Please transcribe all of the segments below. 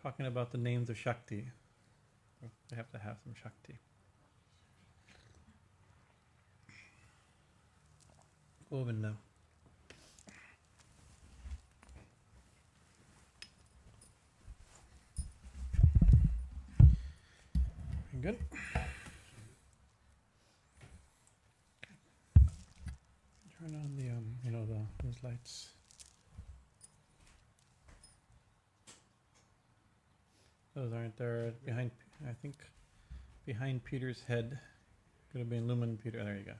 talking about the names of Shakti. They have to have some Shakti. Govinda. Good. Turn on the those lights. Those aren't there behind. I think behind Peter's head. Could have been Lumen Peter. There you go.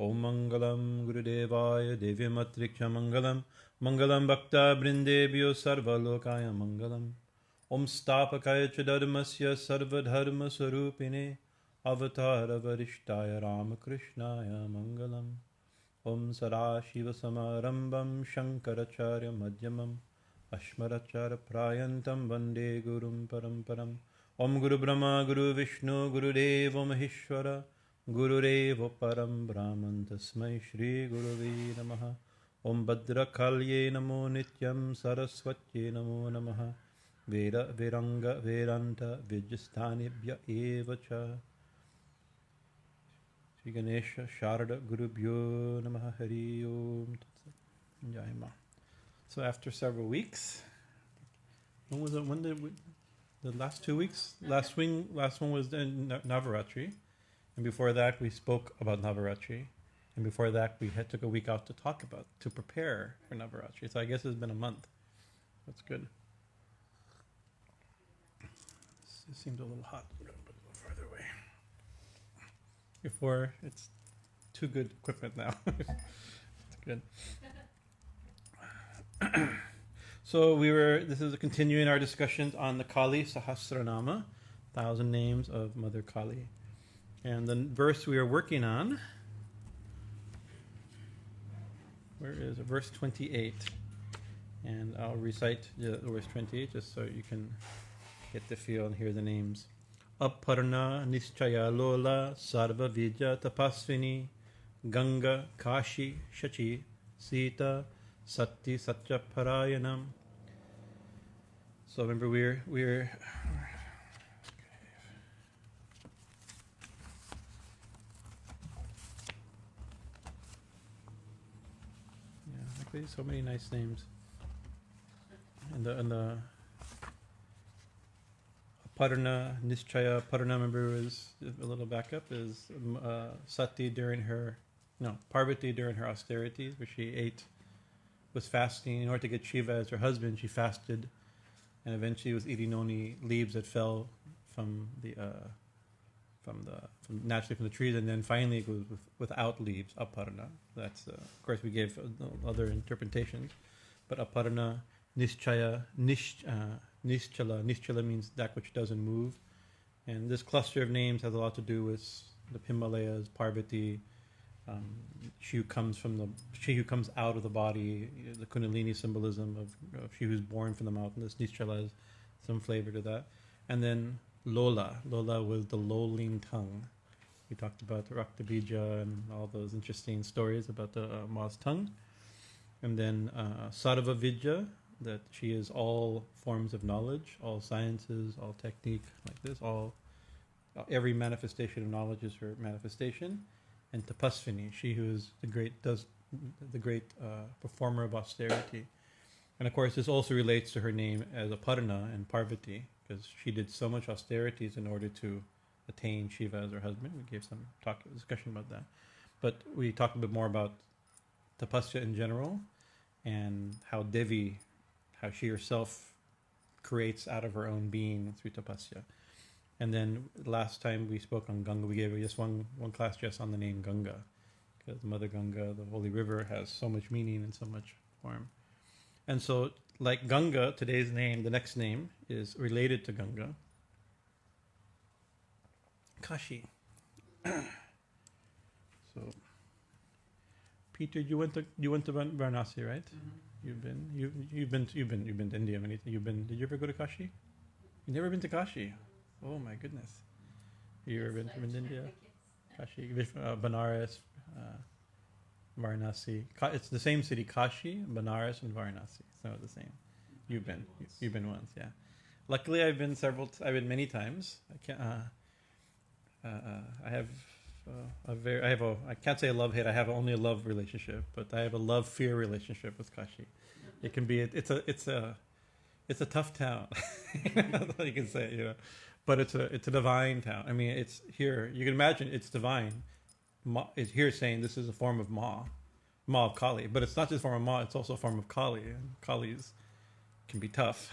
Om Mangalam Gurudevaya Devyamatrik Mangalam Mangalam Bhakta Brindebhyo Sarvalokaya Mangalam Om Stapakaya Chadharmasya Sarvadharma Sarupine Avatara Varishtaya Ramakrishnaya Mangalam Om Sarashiva Samarambam Shankaracharya Madhyamam Ashmaracharya Prayantam Vande Gurum Paramparam Om Guru Brahma Guru Vishnu Guru Deva Maheshwara Gurureva Param Brahman Tasmai Shri Guruve Namaha Om Bhadrakalye Namo Nityam Saraswatye Namo Namaha Veda Viranga Vedanta Vijasthanibhya Evacha Shri Ganesha Sharada Gurubhyo Namaha Hari Om Jai Ma. So after several weeks, when was it? When did we, the last 2 weeks? Last one was in Navaratri. And before that, we spoke about Navaratri. And before that, we took a week out to prepare for Navaratri. So I guess it's been a month. That's good. It seems a little hot. I'm going to put it a little further away. Before, it's too good equipment now. It's good. So this is continuing our discussions on the Kālī Sahasranāma, 1,000 names of Mother Kālī. And the verse we are working on, where is it? Verse 28. And I'll recite verse 28 just so you can get the feel and hear the names. Aparṇā, niścalā, lolā, sarvavidyā, tapasvinī, gaṁgā, Kāśi, śacī, sītā, satī, satyaparāyaṇā. So remember we're so many nice names. And the aparṇā, niścalā, aparṇā, remember, is a little backup, is satī Parvati during her austerities, where she was fasting. In order to get Shiva as her husband, she fasted, and eventually was eating only leaves that fell from naturally from the trees, and then finally it goes without leaves, aparṇā. That's of course we gave other interpretations, but aparṇā, niścalā, niścalā. Niścalā means that which doesn't move, and this cluster of names has a lot to do with the Himalayas, Parvati, she who comes out of the body, the Kundalini symbolism of she who's born from the mountain. This niścalā has some flavor to that, and then lolā. Lolā was the lowling tongue. We talked about the Raktabija and all those interesting stories about the Ma's tongue. And then sarvavidyā, that she is all forms of knowledge, all sciences, all technique, like this, every manifestation of knowledge is her manifestation. And tapasvinī, she who is the great performer of austerity. And of course, this also relates to her name as aparṇā and Parvati, because she did so much austerities in order to attain Shiva as her husband. We gave some discussion about that. But we talked a bit more about tapasya in general, and how she herself creates out of her own being through tapasya. And then last time we spoke on gaṁgā. We gave just one class just on the name gaṁgā, because Mother Gaṁgā, the holy river, has so much meaning and so much form. And so, like gaṁgā, today's name, the next name, is related to gaṁgā. Kāśi. So, Peter, you went to Varanasi, right? Mm-hmm. You've been to India many. Did you ever go to Kāśi? You've never been to Kāśi? Oh my goodness! You ever been to India? Kāśi, Benares, Varanasi. It's the same city: Kāśi, Benares, and Varanasi. So the same. You've been once, yeah. Luckily, I've been many times. I can't say a love-hate. I have only a love relationship, but I have a love-fear relationship with Kāśi. It can be. It's a tough town. That's all you can say, But it's a divine town. I mean, it's here. You can imagine it's divine. It's here saying this is a form of Ma of Kālī, but it's not just a form of Ma. It's also a form of Kālī, and Kālī's can be tough.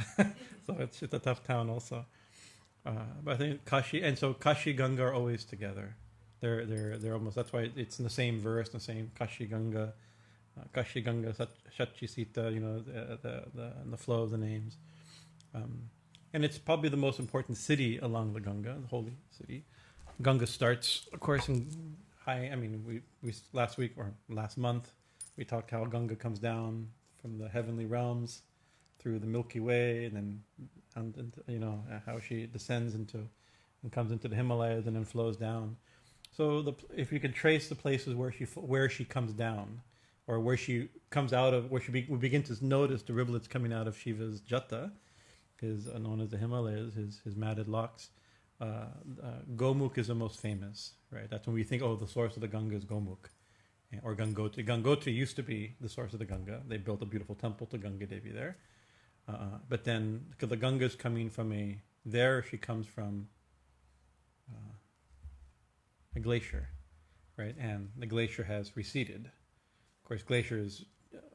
So it's a tough town also. But I think Kāśi Ganga are always together. They're almost. That's why it's in the same verse, the same Kāśi Ganga, śacī, sītā. The flow of the names, and it's probably the most important city along the Ganga, the holy city. Ganga starts, of course, in high. I mean, we last month we talked how Ganga comes down from the heavenly realms through the Milky Way, and then how she descends and comes into the Himalayas and then flows down. So if you can trace the places where she comes down, or where she comes out of, we begin to notice the rivulets coming out of Shiva's jata, known as the Himalayas, his matted locks. Gomukh is the most famous, right? That's when we think, the source of the Ganga is Gomukh, or Gangotri. Gangotri used to be the source of the Ganga. They built a beautiful temple to Ganga Devi there. But then, because the Ganga is coming from she comes from a glacier, right? And the glacier has receded. Of course, glaciers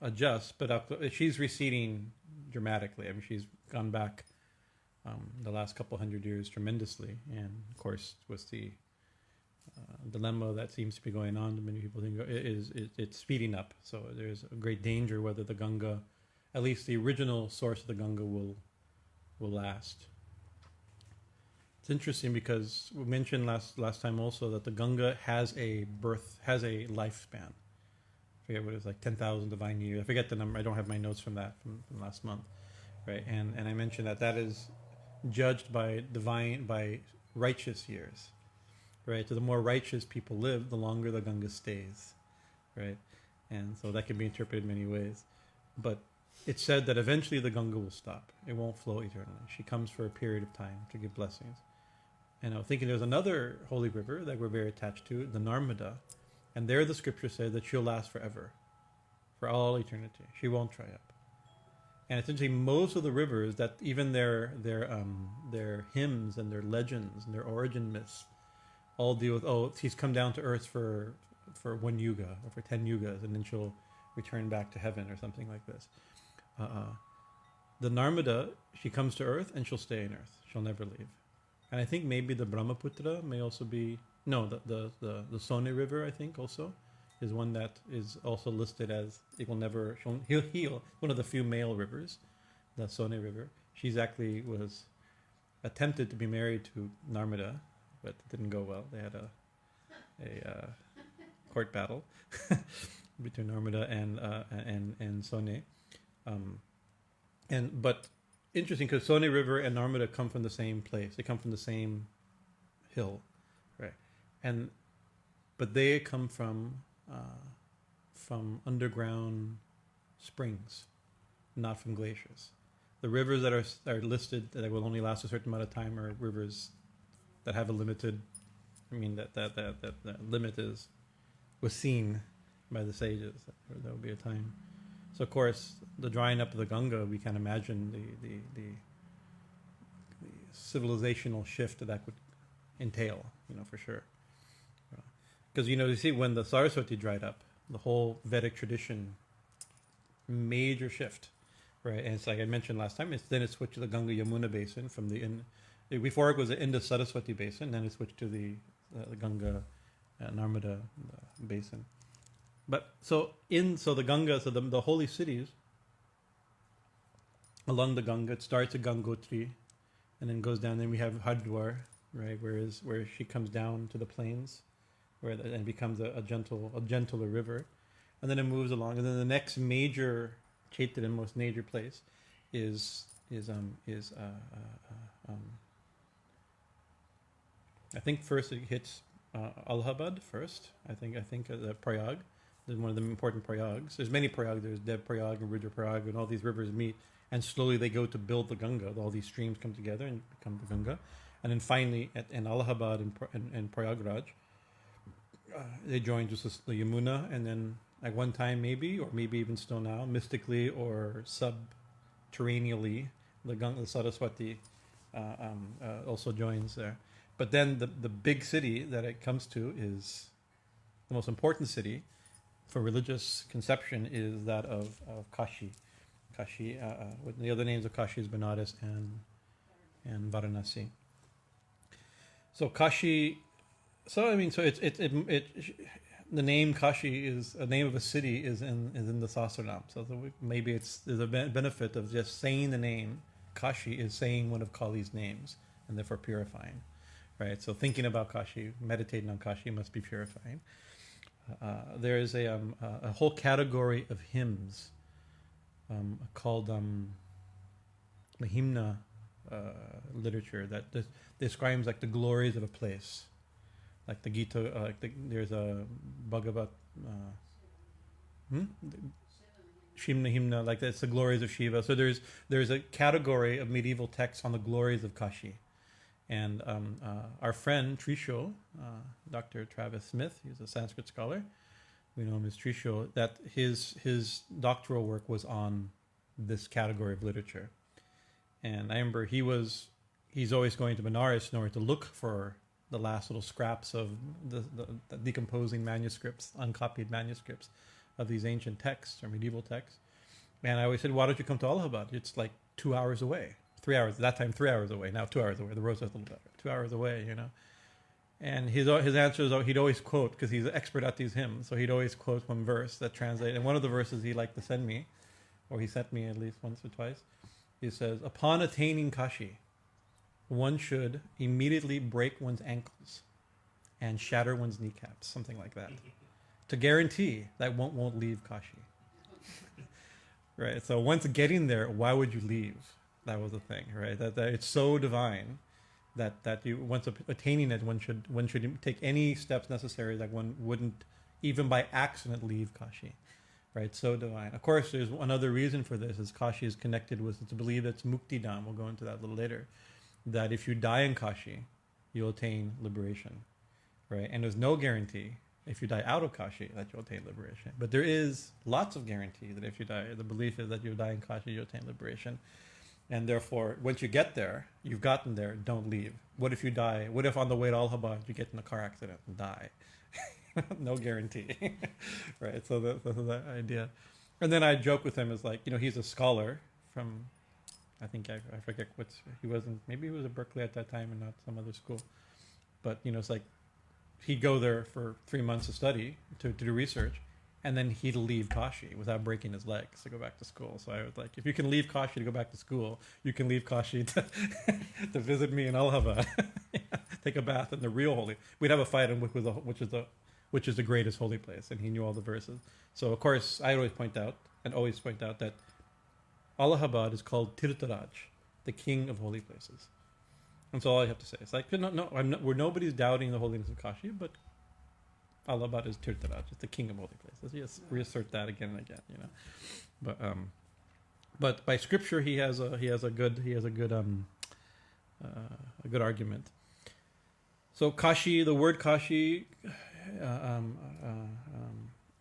adjust, but she's receding dramatically. I mean, she's gone back the last couple hundred years tremendously. And of course, with the dilemma that seems to be going on, many people think it's speeding up. So there's a great danger whether the Ganga, at least the original source of the Ganga, will last. It's interesting because we mentioned last time also that the Ganga has a lifespan. I forget what it was, like 10,000 divine years. I forget the number. I don't have my notes from last month, right? And I mentioned that is judged by righteous years, right? So the more righteous people live, the longer the Ganga stays, right? And so that can be interpreted in many ways, but it's said that eventually the Ganga will stop. It won't flow eternally. She comes for a period of time to give blessings. And I was thinking there's another holy river that we're very attached to, the Narmada. And there the scripture says that she'll last forever, for all eternity. She won't dry up. And it's interesting, most of the rivers, that even their hymns and their legends and their origin myths all deal with, she's come down to earth for 1 yuga or for 10 yugas, and then she'll return back to heaven or something like this. The Narmada, she comes to earth and she'll stay in earth. She'll never leave. And I think maybe the Brahmaputra may also be, the Sone River, I think, also is one that is also listed as he'll heal, one of the few male rivers, the Sone River. She's actually was attempted to be married to Narmada, but it didn't go well. They had a court battle between Narmada and Sone. But interesting, because Sone River and Narmada come from the same place. They come from the same hill, right? But they come from underground springs, not from glaciers. The rivers that are listed that will only last a certain amount of time are rivers that have a limited. I mean that limit was seen by the sages. There will be a time. So of course, the drying up of the Ganga, we can imagine the civilizational shift that would entail, for sure. Because you see, when the Saraswati dried up, the whole Vedic tradition, major shift, right? And it's like I mentioned last time. Then it switched to the Ganga Yamuna basin before it was the Indus-Saraswati basin. Then it switched to the Ganga Narmada basin. But so the Ganga, the holy cities along the Ganga, it starts at Gangotri, and then goes down. Then we have Haridwar, right? Where she comes down to the plains, and becomes a gentler river, and then it moves along, and then the next major Chaitanya, most major place, is I think first it hits Allahabad first. I think Prayag is one of the important Prayags. There's many Prayags. There's Dev Prayag and Rudra Prayag, and all these rivers meet, and slowly they go to build the Gaṁgā. All these streams come together and become the Gaṁgā, and then finally in Allahabad and Prayagraj, they join just the Yamuna, and then at one time maybe even still now, mystically or subterraneally, the Saraswati also joins there. But then the big city that it comes to is the most important city for religious conception is that of Kāśi. Kāśi, with the other names of Kāśi is Benares and Varanasi. So Kāśi, the name Kāśi is a name of a city is in the Sahasranāma. So maybe there's a benefit of just saying the name Kāśi is saying one of Kāli's names and therefore purifying. Right, so thinking about Kāśi, meditating on Kāśi must be purifying. There is a whole category of hymns called the hymna literature that describes like the glories of a place, like the Gita. There's a Bhagavat Shimna hymna, like that's the glories of Shiva. So there's a category of medieval texts on the glories of Kāśi. And our friend Trisho, Dr. Travis Smith, he's a Sanskrit scholar. We know him as Trisho. That his doctoral work was on this category of literature. And I remember he's always going to Benares in order to look for the last little scraps of the decomposing manuscripts, uncopied manuscripts of these ancient texts or medieval texts. And I always said, why don't you come to Allahabad? It's like 2 hours away. 3 hours, at that time 3 hours away, now 2 hours away. The road's a little better. 2 hours away, And his answer is he'd always quote, because he's an expert at these hymns, so he'd always quote one verse that translates. And one of the verses he liked to send me, or he sent me at least once or twice, he says, upon attaining Kāśi, one should immediately break one's ankles and shatter one's kneecaps, something like that, to guarantee that one won't leave Kāśi. Right, so once getting there, why would you leave? That was the thing, right? That it's so divine that you once attaining it, one should take any steps necessary that one wouldn't even by accident leave Kāśi, right? So divine. Of course, there's another reason for this is Kāśi is connected with, it's believed it's Muktidham. We'll go into that a little later. That if you die in Kāśi, you'll attain liberation, right? And there's no guarantee if you die out of Kāśi that you'll attain liberation. But there is lots of guarantee that if you die, the belief is that you die in Kāśi, you'll attain liberation. And therefore, once you get there, you've gotten there, don't leave. What if you die? What if on the way to Allahabad you get in a car accident and die? No guarantee, right? So that's that idea. And then I joke with him as like, he's a scholar from, I forget maybe he was at Berkeley at that time and not some other school. But, it's like he'd go there for 3 months to study, to do research. And then he'd leave Kāśi without breaking his legs to go back to school. So I was like, if you can leave Kāśi to go back to school, you can leave Kāśi to visit me in Allahabad, take a bath in the real holy. We'd have a fight on which is the greatest holy place, and he knew all the verses. So of course, I always point out that Allahabad is called Tirtharaj, the king of holy places. That's all I have to say. It's like nobody's doubting the holiness of Kāśi, but Allahabad is Tirtharaj, it's the king of holy places. Yes, reassert that again and again, But by scripture, he has a good argument. So Kāśi, the word Kāśi,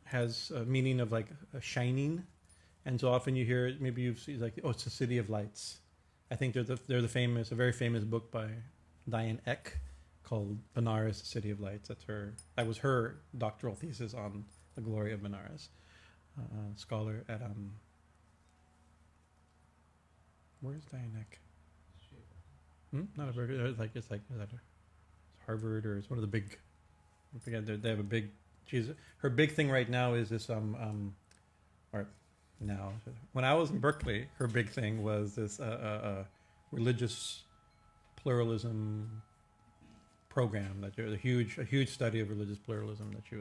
has a meaning of like a shining, and so often you hear it. Maybe you've seen like, it's the city of lights. I think there's a very famous book by Diane Eck called Benares, the City of Lights. That was her doctoral thesis on the glory of Benares. Scholar at where's Diane Eck? Not a Berkeley. It's Harvard, or it's one of the big. I forget. They have a big. Her big thing right now is this. Or now, when I was in Berkeley, her big thing was this religious pluralism program that a huge study of religious pluralism that she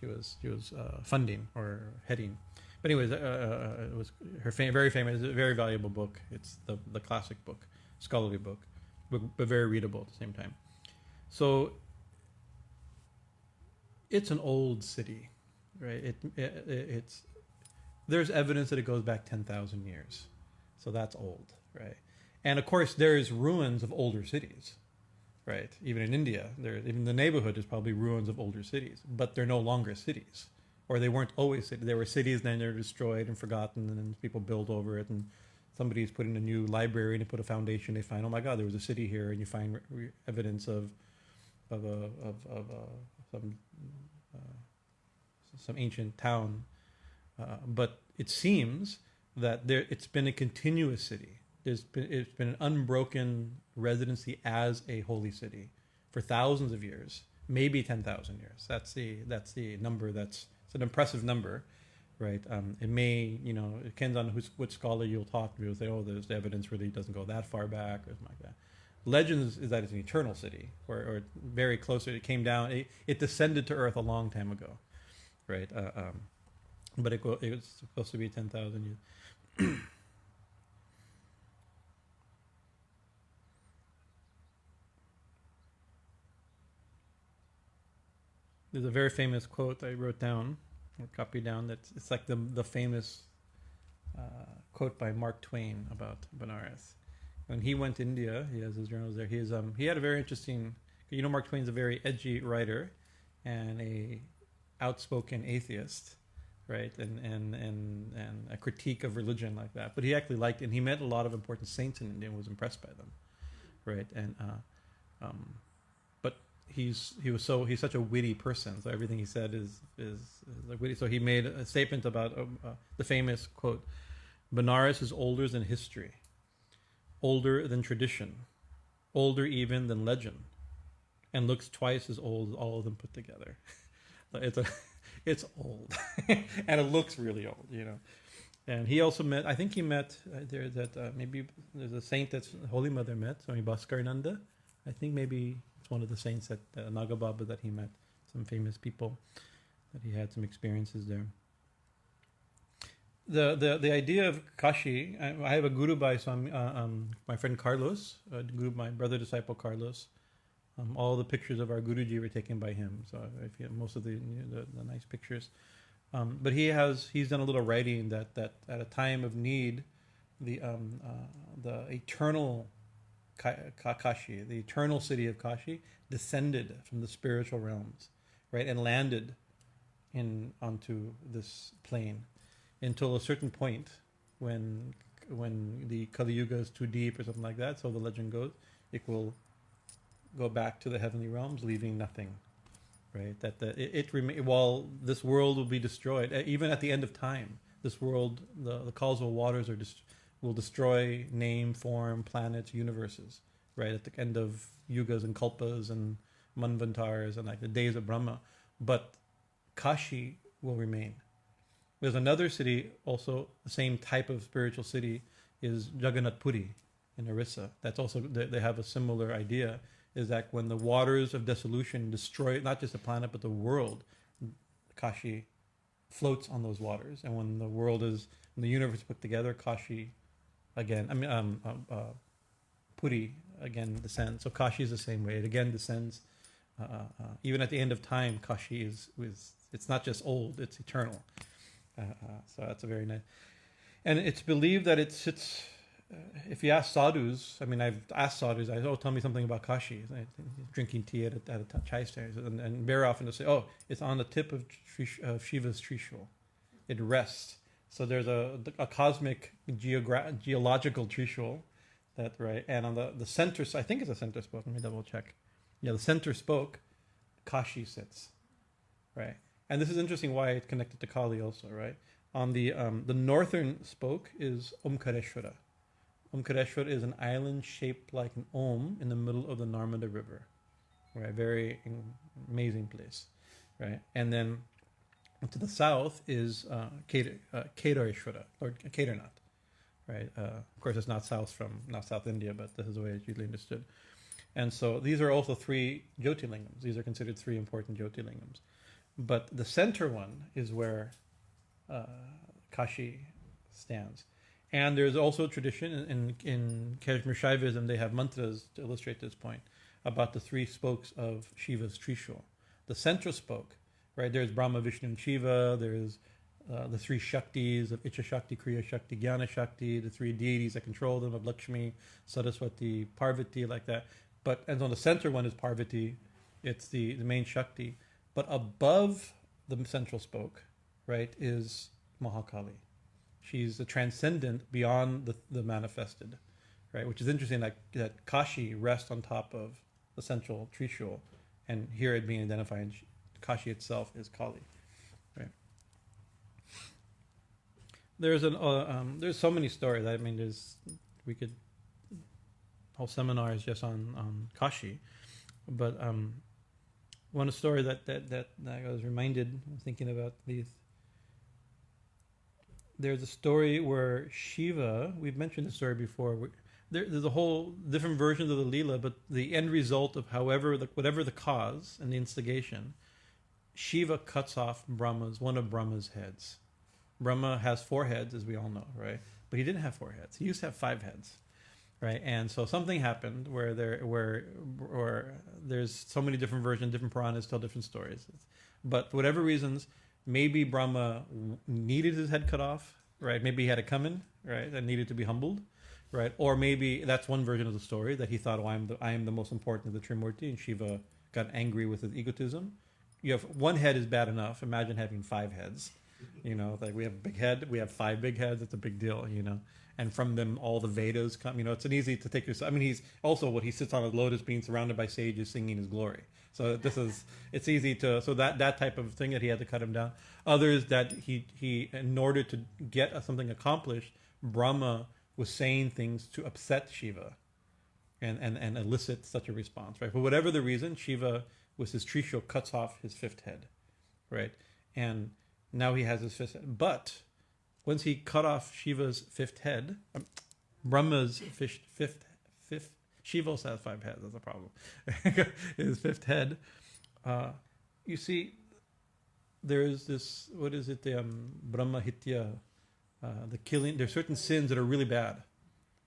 was funding or heading. But anyways, it was her very famous, very valuable book. It's the classic book, scholarly book, but very readable at the same time. So it's an old city, right? It's there's evidence that it goes back 10,000 years, so that's old, right? And of course, there's ruins of older cities, right? Even in India, even the neighborhood is probably ruins of older cities, but they're no longer cities, or they weren't always cities. They were cities, then they're destroyed and forgotten, and then people build over it, and somebody's putting a new library and they put a foundation. They find, oh my God, there was a city here, and you find evidence of some ancient town. But it seems that it's been a continuous city. It's been an unbroken residency as a holy city for thousands of years, maybe 10,000 years. That's the number. It's an impressive number, right? It may, it depends on which scholar you'll talk to. You'll say, oh, there's evidence really doesn't go that far back or something like that. Legends is that it's an eternal city, or very close. It came down. It descended to earth a long time ago, right? But it was supposed to be 10,000 years. There's a very famous quote I wrote down, or copied down, it's like the famous quote by Mark Twain about Benares. When he went to India, he has his journals there. He had a very interesting. Mark Twain's a very edgy writer, and a outspoken atheist, right? And a critique of religion like that. But he actually liked, and he met a lot of important saints in India and was impressed by them, right? And but he's such a witty person. So everything he said is like witty. So he made a statement about the famous quote: "Benares is older than history, older than tradition, older even than legend, and looks twice as old as all of them put together." It's old, and it looks really old, And he also met. I think he met maybe there's a saint that Holy Mother met, Swami Bhajanananda. I think maybe it's one of the saints at Nagababa that he met. Some famous people that he had some experiences there. The idea of Kāśi. I have a guru by my friend Carlos, my brother disciple Carlos. All the pictures of our Guruji were taken by him, so if you have most of the nice pictures. But he's done a little writing that at a time of need, the eternal Kāśi, the eternal city of Kāśi, descended from the spiritual realms, right, and landed onto this plane until a certain point when the Kālī Yuga is too deep or something like that. So the legend goes, it will go back to the heavenly realms, leaving nothing, right? While this world will be destroyed, even at the end of time, this world, the causal waters will destroy name, form, planets, universes, right? At the end of yugas and kalpas and manvantars and like the days of Brahma, but Kāśi will remain. There's another city, also the same type of spiritual city, is Jagannath Puri in Orissa. That's also, they have a similar idea, is that when the waters of dissolution destroy not just the planet but the world, Kāśi floats on those waters. And when the universe is put together, Kāśi again, Puri again descends. So Kāśi is the same way. It again descends. Even at the end of time, Kāśi is it's not just old; it's eternal. So that's a very nice. And it's believed that it sits. If you ask sadhus, I've asked sadhus, tell me something about Kāśi. Drinking tea at a chai stand, and very often they say, it's on the tip of Shiva's Trishul. It rests. So there's a cosmic geological Trishul, that right, and on the center, I think it's a center spoke. Let me double check. Yeah, the center spoke, Kāśi sits, right. And this is interesting why it's connected to Kālī also, right. On the northern spoke is Omkareshwara. Omkareshwar is an island shaped like an Om in the middle of the Narmada River, right? Very amazing place, right? And then to the south is Kedareshwara, or Kedarnath, right? Of course, it's not South India, but this is the way it's usually understood. And so these are also 3 Jyotirlingams. These are considered 3 important Jyotirlingams. But the center one is where Kāśi stands. And there's also a tradition in Kashmir Shaivism, they have mantras to illustrate this point about the 3 spokes of Shiva's Trishul. The central spoke, right, there's Brahma, Vishnu, and Shiva, there's the 3 Shaktis of Icha Shakti, Kriya Shakti, Jnana Shakti, the 3 deities that control them of Lakshmi, Saraswati, Parvati, like that. And on the center one is Parvati, it's the main Shakti. But above the central spoke, right, is Mahakālī. She's the transcendent beyond the manifested, right? Which is interesting that Kāśi rests on top of the central Trishul, and here it being identified, Kāśi itself is Kālī, right? There's so many stories. I mean, whole seminars just on Kāśi, but one story that I was reminded, thinking about these. There's a story where Shiva, we've mentioned this story before, there's a whole different versions of the lila, but the end result of whatever the cause and the instigation, Shiva cuts off one of Brahma's heads. Brahma has 4 heads, as we all know, right? But he didn't have 4 heads. He used to have 5 heads, right? And so something happened where there's so many different versions, different Puranas tell different stories. But for whatever reasons, maybe Brahma needed his head cut off, right? Maybe he had it coming, right? And needed to be humbled, right? Or maybe that's one version of the story, that he thought, I am the most important of the Trimurti, and Shiva got angry with his egotism. You have 1 head is bad enough. Imagine having 5 heads. Like we have a big head, we have 5 big heads. It's a big deal, And from them, all the Vedas come. It's an easy to take yourself. I mean, he sits on a lotus, being surrounded by sages, singing his glory. So it's easy to. So that type of thing that he had to cut him down. Others that he in order to get something accomplished, Brahma was saying things to upset Shiva, and elicit such a response, right? For whatever the reason, Shiva with his Trishul cuts off his 5th head, right? And now he has his 5th head. But once he cut off Shiva's 5th head, Brahma's 5th, Shiva also has 5 heads, that's a problem. His 5th head, you see, there's this, what is it, the Brahma Hitya, the killing, there's certain sins that are really bad,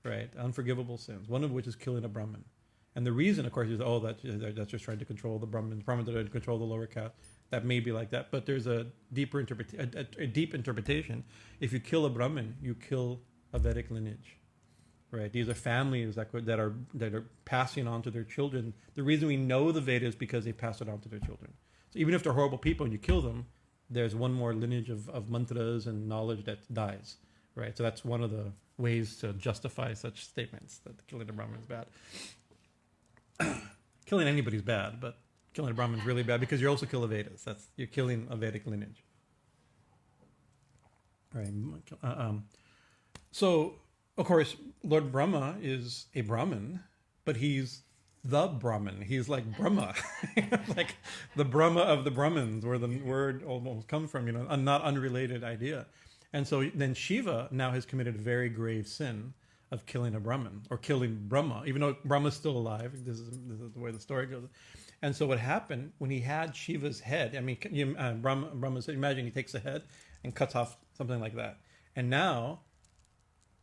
right? Unforgivable sins, one of which is killing a Brahmin. And the reason, of course, is, that's just trying to control the Brahmins. Brahmins are trying to control the lower caste. That may be like that, but there's a deep interpretation. If you kill a Brahmin, you kill a Vedic lineage, right? These are families that are passing on to their children. The reason we know the Vedas is because they pass it on to their children. So even if they're horrible people and you kill them, there's one more lineage of mantras and knowledge that dies, right? So that's one of the ways to justify such statements, that killing a Brahmin is bad. Killing anybody's bad, but killing a Brahmin is really bad because you're also killing Vedas. You're killing a Vedic lineage. Right. So, of course, Lord Brahma is a Brahmin, but he's the Brahmin. He's like Brahma, like the Brahma of the Brahmins, where the word almost comes from, a not unrelated idea. And so then Shiva now has committed a very grave sin of killing a Brahmin, or killing Brahma, even though Brahma's still alive. This is the way the story goes. And so what happened when he had Shiva's head? I mean, Brahma said, imagine he takes the head and cuts off something like that, and now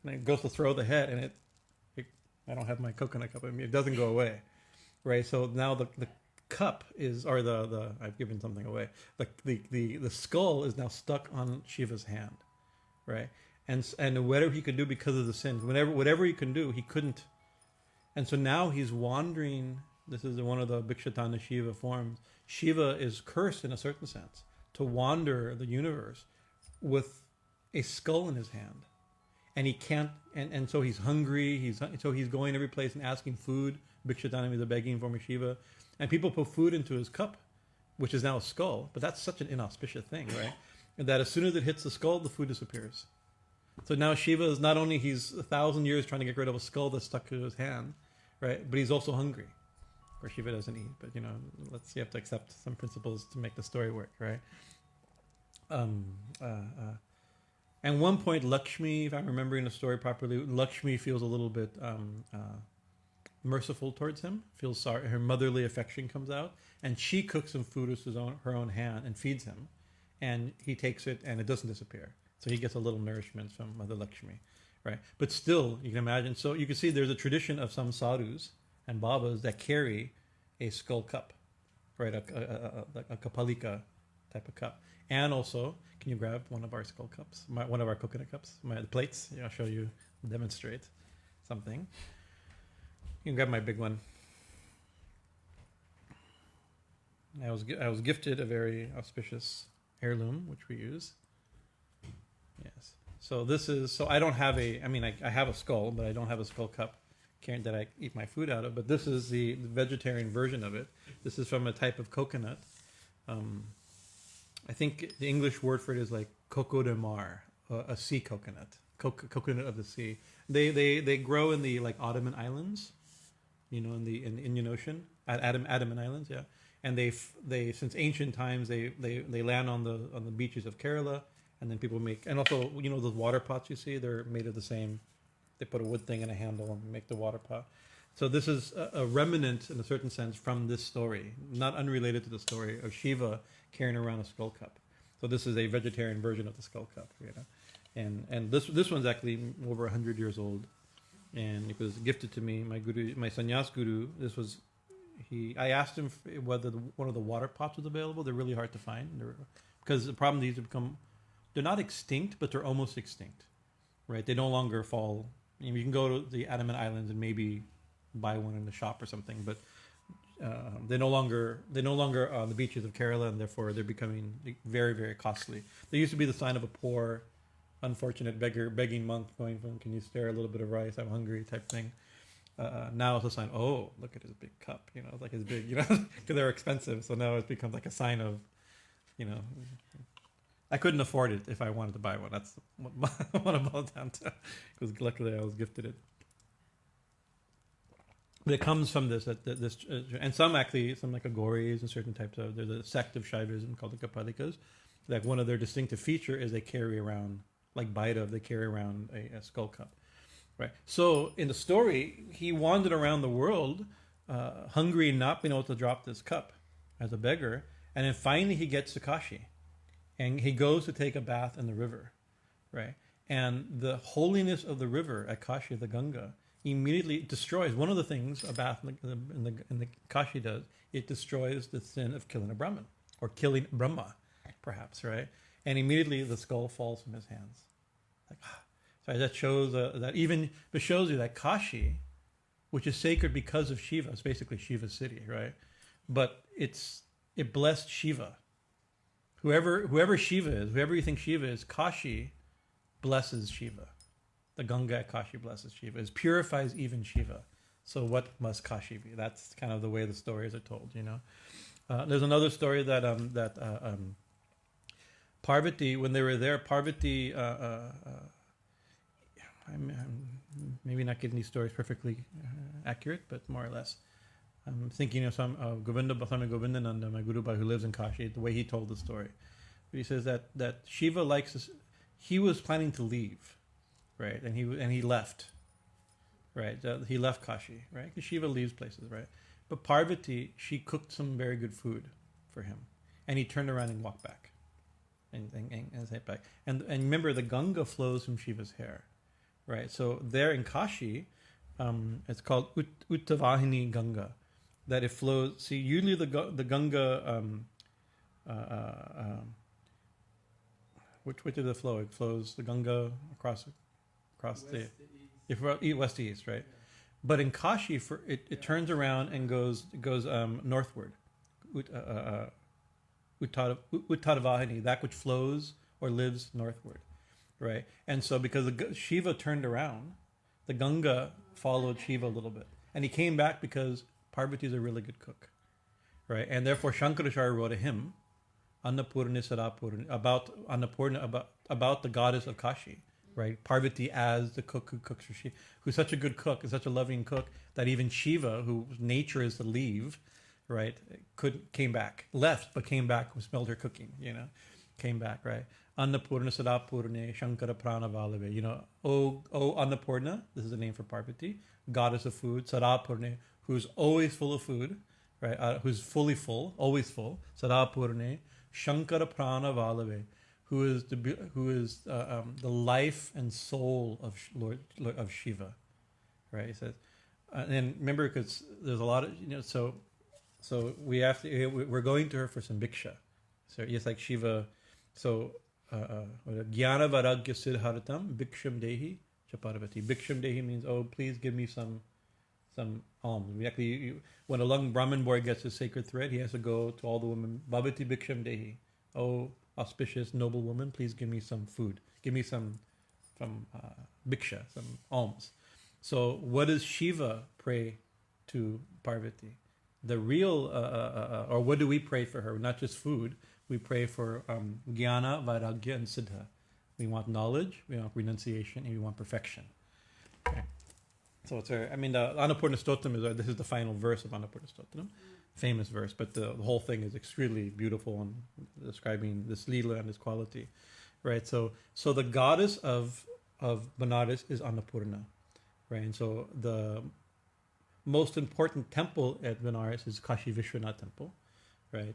it goes to throw the head, and it I don't have my coconut cup. I mean, it doesn't go away, right? So now the cup is, or the I've given something away. The skull is now stuck on Shiva's hand, right? And whatever he could do because of the sins, whatever he can do, he couldn't. And so now he's wandering. This is one of the Bhikshatana Shiva forms. Shiva is cursed in a certain sense to wander the universe with a skull in his hand. And he can't, and so he's hungry, so he's going every place and asking food. Bhikshatana is a begging form of Shiva. And people put food into his cup, which is now a skull, but that's such an inauspicious thing, right? And that as soon as it hits the skull, the food disappears. So now Shiva is not only, he's 1,000 years trying to get rid of a skull that's stuck to his hand, right? But he's also hungry. Of course, Shiva doesn't eat, but you have to accept some principles to make the story work, right? And one point, Lakshmi, if I'm remembering the story properly, Lakshmi feels a little bit merciful towards him, feels sorry. Her motherly affection comes out, and she cooks him food with her own hand and feeds him, and he takes it, and it doesn't disappear. So he gets a little nourishment from Mother Lakshmi, right? But still, you can imagine. So you can see there's a tradition of some sadhus and babas that carry a skull cup, right? A kapalika type of cup. And also, can you grab one of our skull cups, one of our coconut cups, the plates? Yeah, I'll show you, demonstrate something. You can grab my big one. I was gifted a very auspicious heirloom, which we use. Yes. So this is, so I don't have I have a skull, but I don't have a skull cup that I eat my food out of. But this is the vegetarian version of it. This is from a type of coconut. I think the English word for it is like coco de mar, a sea coconut, coconut of the sea. They grow in the like Ottoman Islands, in the Indian Ocean, Andaman Islands, yeah. And they since ancient times they land on the beaches of Kerala, and then people make, and also those water pots you see, they're made of the same. They put a wood thing in a handle and make the water pot. So this is a remnant in a certain sense from this story, not unrelated to the story of carrying around a skull cup. So this is a vegetarian version of the skull cup, and this one's actually over 100 years old, and it was gifted to me. My guru, my sannyas guru, I asked him whether one of the water pots was available. They're really hard to find, because the problem these have become, they're not extinct, but they're almost extinct, right? They no longer fall. You can go to the Andaman Islands and maybe buy one in the shop or something, but they're no longer on the beaches of Kerala, and therefore they're becoming very, very costly. They used to be the sign of a poor, unfortunate begging monk going from, can you spare a little bit of rice, I'm hungry type thing. Now it's a sign, oh, look at his big cup, it's like his big, because they're expensive, so now it becomes like a sign of, I couldn't afford it if I wanted to buy one. That's what it boils down to, because luckily I was gifted it. But it comes from this, and some like Agoris and certain types of, there's a sect of Shaivism called the Kapalikas. Like one of their distinctive feature is they carry around, like Bhairav, they carry around a skull cup, right? So in the story, he wandered around the world, hungry and not being able to drop this cup as a beggar, and then finally he gets to Kāśi, and he goes to take a bath in the river, right? And the holiness of the river at Kāśi, the Gaṁgā, immediately destroys one of the things a bath in the Kāśi does. It destroys the sin of killing a Brahmin, or killing Brahma, perhaps, right? And immediately the skull falls from his hands. So that shows it shows you that Kāśi, which is sacred because of Shiva, it's basically Shiva's city, right? But it blessed Shiva. Whoever Shiva is, whoever you think Shiva is, Kāśi blesses Shiva. The Gaṁgā at Kāśi blesses Shiva. It purifies even Shiva. So what must Kāśi be? That's kind of the way the stories are told, There's another story that Parvati, when they were there, Parvati, I'm maybe not getting these stories perfectly accurate, but more or less. I'm thinking of Swami Bhajanananda, my Guru who lives in Kāśi, the way he told the story. But he says that Shiva likes this. He was planning to leave, right? And he left, right? He left Kāśi, right? Because Shiva leaves places, right? But Parvati, she cooked some very good food for him, and he turned around and walked back, and sat back. And remember, the Gaṁgā flows from Shiva's hair, right? So there in Kāśi, it's called Uttavahini Gaṁgā. That it flows. See, usually the Gaṁgā, which is the flow? It flows the Gaṁgā across the west to east, right? Yeah. But in Kāśi, it turns around and goes northward. Uttavahini, that which flows or lives northward, right? And so because Shiva turned around, the Gaṁgā followed Shiva a little bit, and he came back because Parvati is a really good cook, right? And therefore Shankaracharya wrote a hymn, Annapurna Sarapurna, about Annapurna, about the goddess of Kāśi, right? Parvati as the cook who cooks for Shiva, who's such a good cook, is such a loving cook, that even Shiva, whose nature is to leave, right, left, but came back, smelled her cooking, came back, right? Annapurna Sadapurne Shankara Pranavalave. You know, oh Annapurna, this is the name for Parvati, goddess of food. Sadapurne, who's always full of food, right? Who's fully full, always full. Sadapurne Shankara Pranavalave, who is the life and soul of Lord of Shiva, right? He says, and remember, because there's a lot of, you know, so we're going to her for some bhiksha. So it's like Shiva. So Jnana Vairagya Siddharatam Bhiksham Dehi Chaparvati. Bhiksham Dehi means, oh, please give me some alms. When a young Brahmin boy gets his sacred thread, he has to go to all the women. Bhavati Bhiksham Dehi. Oh, auspicious noble woman, please give me some food. Give me some bhiksha, some alms. So what does Shiva pray to Parvati? The real, or what do we pray for her? Not just food. We pray for jnana, vairagya, and siddha. We want knowledge, we want renunciation, and we want perfection. Okay. So it's the Annapurna Stotram this is the final verse of Annapurna Stotram. Famous verse, but the whole thing is extremely beautiful in describing this lila and this quality. Right? So the goddess of Benares is Annapurna. Right? And so the most important temple at Benares is Kāśi Vishwanath temple, right?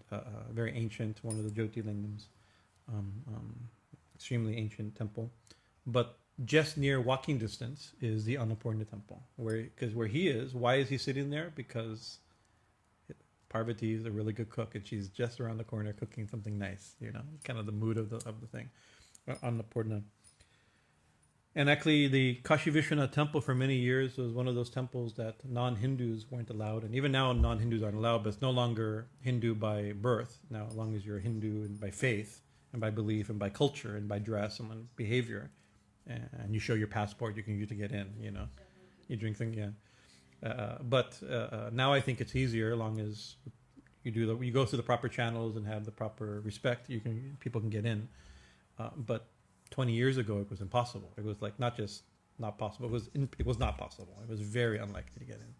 Very ancient, one of the Jyotirlingams, extremely ancient temple. But just near walking distance is the Annapurna temple, where he is. Why is he sitting there? Because Parvati is a really good cook, and she's just around the corner cooking something nice. You know, kind of the mood of the thing. Annapurna. And actually, the Kāśi Vishwanath temple for many years was one of those temples that non-Hindus weren't allowed. And even now, non-Hindus aren't allowed, but it's no longer Hindu by birth. Now, as long as you're a Hindu and by faith and by belief and by culture and by dress and by behavior, and you show your passport, you can use to get in, you know. You drink things, yeah. But now I think it's easier as long as you go through the proper channels and have the proper respect, people can get in. But 20 years ago, it was impossible. It was like not just not possible. It was not possible. It was very unlikely to get in,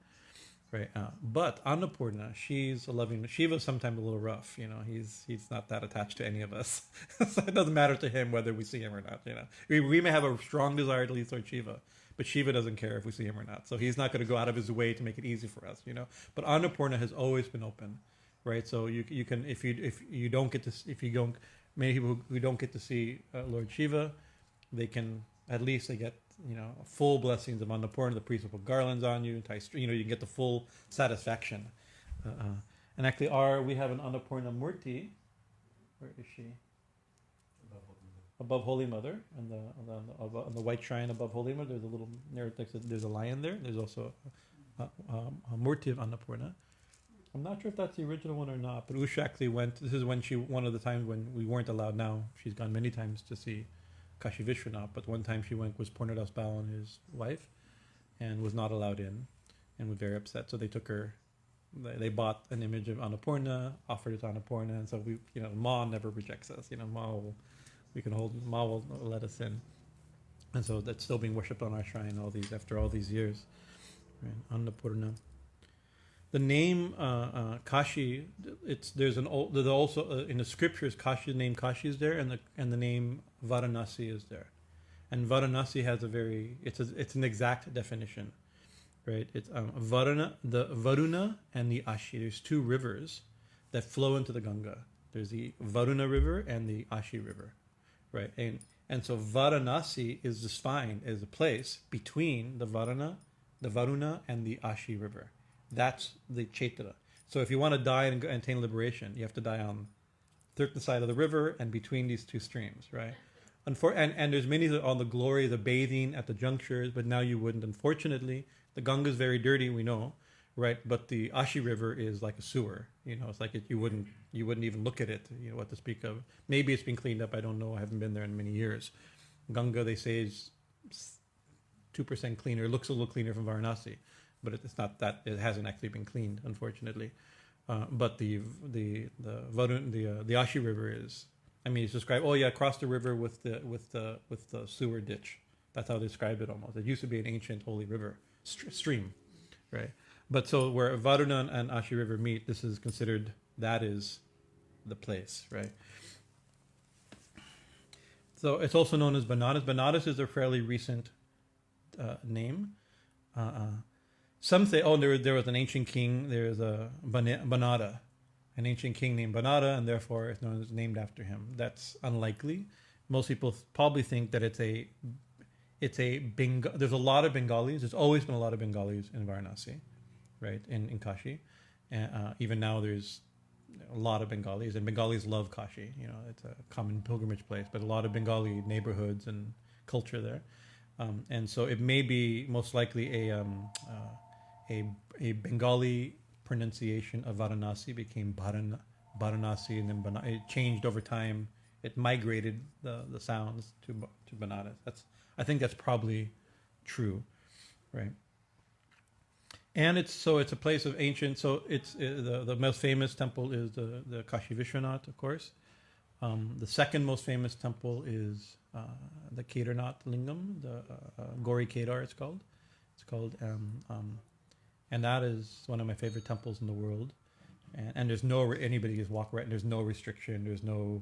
right? But Annapurna, she's a loving. Shiva's sometimes a little rough. You know, he's not that attached to any of us, so it doesn't matter to him whether we see him or not. You know, we may have a strong desire to lead towards Shiva, but Shiva doesn't care if we see him or not. So he's not going to go out of his way to make it easy for us. You know, but Annapurna has always been open, right? So you can if you don't get to many people who don't get to see Lord Shiva, they can at least they get full blessings of Annapurna. The priest will put garlands on you, you can get the full satisfaction. And actually, we have an Annapurna Murti. Where is she? Above Holy Mother, on the white shrine above Holy Mother. There's a little there's a lion there. There's also a Murti of Annapurna. I'm not sure if that's the original one or not, but Usha actually went. This is one of the times when we weren't allowed. Now she's gone many times to see Kāśi Vishwanath, but one time she went was Purnadas Bal and his wife, and was not allowed in, and was very upset. So they took her. They bought an image of Annapurna, offered it to Annapurna, and so we, Ma never rejects us. Ma will let us in, and so that's still being worshipped on our shrine after all these years. Right? Annapurna. The name Kāśi, there's also in the scriptures Kāśi, the name Kāśi is there, and the name Varanasi is there, and Varanasi has it's an exact definition, right? It's the Varuna and the Ashi. There's two rivers that flow into the Gaṁgā. There's the Varuna river and the Ashi river, right? And so Varanasi is the spine, is the place between the Varuna and the Ashi river. That's the Chaitara. So if you want to die and attain liberation, you have to die on the certain side of the river and between these two streams, right? And there's many on the glory, the bathing at the junctures, but now you wouldn't. Unfortunately, the Gaṁgā is very dirty, we know, right? But the Ashi river is like a sewer. It's like you wouldn't even look at it. What to speak of. Maybe it's been cleaned up. I don't know. I haven't been there in many years. Gaṁgā, they say, is 2% cleaner. It looks a little cleaner from Varanasi. But it's not that. It hasn't actually been cleaned, unfortunately. But the Ashi River is. It's described. Oh yeah, across the river with the sewer ditch. That's how they describe it almost. It used to be an ancient holy river stream, right? But so where Varuna and Ashi River meet, this is considered. That is the place, right? So it's also known as Banaras. Banaras is a fairly recent name. Some say, oh, there was an ancient king. There's a Banada, an ancient king named Banada, and therefore it's known as named after him. That's unlikely. Most people probably think that there's a lot of Bengalis. There's always been a lot of Bengalis in Varanasi, right? In Kāśi, and even now there's a lot of Bengalis, and Bengalis love Kāśi. You know, it's a common pilgrimage place, but a lot of Bengali neighborhoods and culture there, and so it may be most likely a Bengali pronunciation of Varanasi became Varanasi, and then it changed over time. It migrated the sounds to Banaras. I think that's probably true, right? And it's a place of ancient. So it's the most famous temple is the Kāśi Vishwanath, of course. The second most famous temple is the Kedarnath Lingam, the Gauri Kedar. It's called, and that is one of my favorite temples in the world. And there's anybody just walk right. There's no restriction. There's no,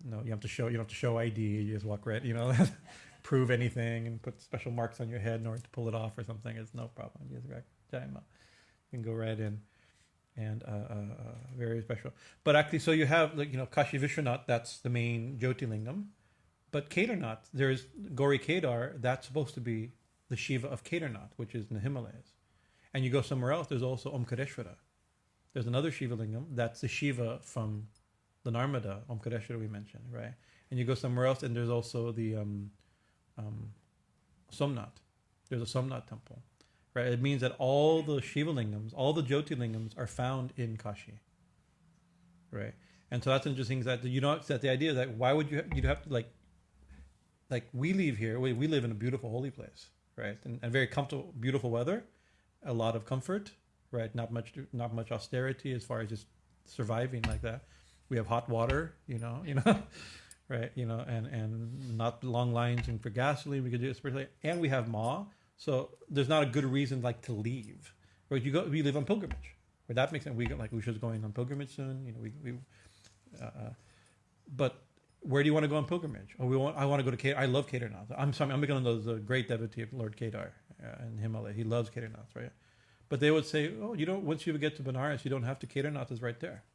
you don't have to show ID. You just walk right. You know, prove anything and put special marks on your head in order to pull it off or something. It's no problem. You can go right in, and very special. But actually, so you have Kāśi Vishwanath. That's the main Jyotirlingam. But Kedarnath, there's Gauri Kedar. That's supposed to be the Shiva of Kedarnath, which is in the Himalayas. And you go somewhere else. There's also Omkareshwara. There's another Shiva Lingam. That's the Shiva from the Narmada, Omkareshwara we mentioned, right? And you go somewhere else, and there's also the Somnath. There's a Somnath temple, right? It means that all the Shiva Lingams, all the Jyotirlingams are found in Kāśi, right? And so that's interesting. That that the idea that why would you'd have to like we live here. We live in a beautiful holy place, right? And very comfortable, beautiful weather, a lot of comfort, right? Not much austerity as far as just surviving like that. We have hot water, right? And not long lines and for gasoline. We could do it spiritually, and we have Ma. So there's not a good reason to leave. Right? We live on pilgrimage. Right? That makes sense. We should going on pilgrimage soon. But where do you want to go on pilgrimage? I want to go to Kedar. I love Kedarnath. I'm becoming a great devotee of Lord Kedar in Himalaya. He loves Kedarnath, right? But they would say, oh, once you get to Benares, you don't have to. Kedarnath is right there.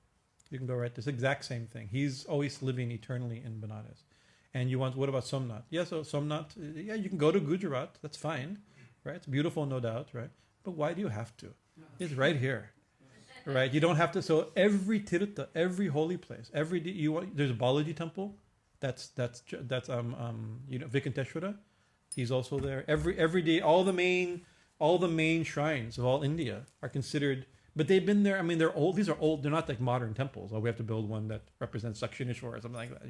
You can go right. This exact same thing. He's always living eternally in Benares. And what about Somnath? Yeah, so Somnath, you can go to Gujarat. That's fine, right? It's beautiful, no doubt, right? But why do you have to? It's right here, right? You don't have to. So every tirtha, every holy place, there's a Balaji temple. That's Vikanteshwara. He's also there. Every day, all the main shrines of all India are considered. But they've been there. I mean, they're old. These are old. They're not like modern temples. Oh, we have to build one that represents Sakshineshwar or something like that.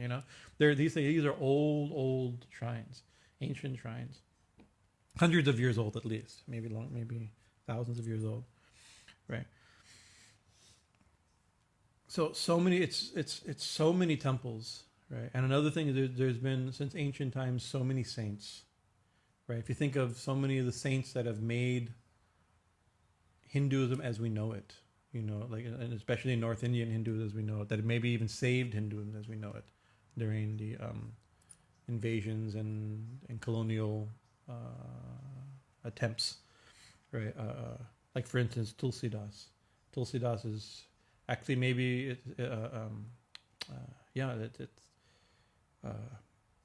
These are old shrines, ancient shrines, hundreds of years old at least, maybe thousands of years old, right? So many. It's so many temples, right? And another thing is there's been since ancient times so many saints, right? If you think of so many of the saints that have made Hinduism as we know it, and especially North Indian Hinduism as we know it, that it maybe even saved Hinduism as we know it during the invasions and colonial attempts, right? Like for instance, Tulsidas. Tulsidas is actually maybe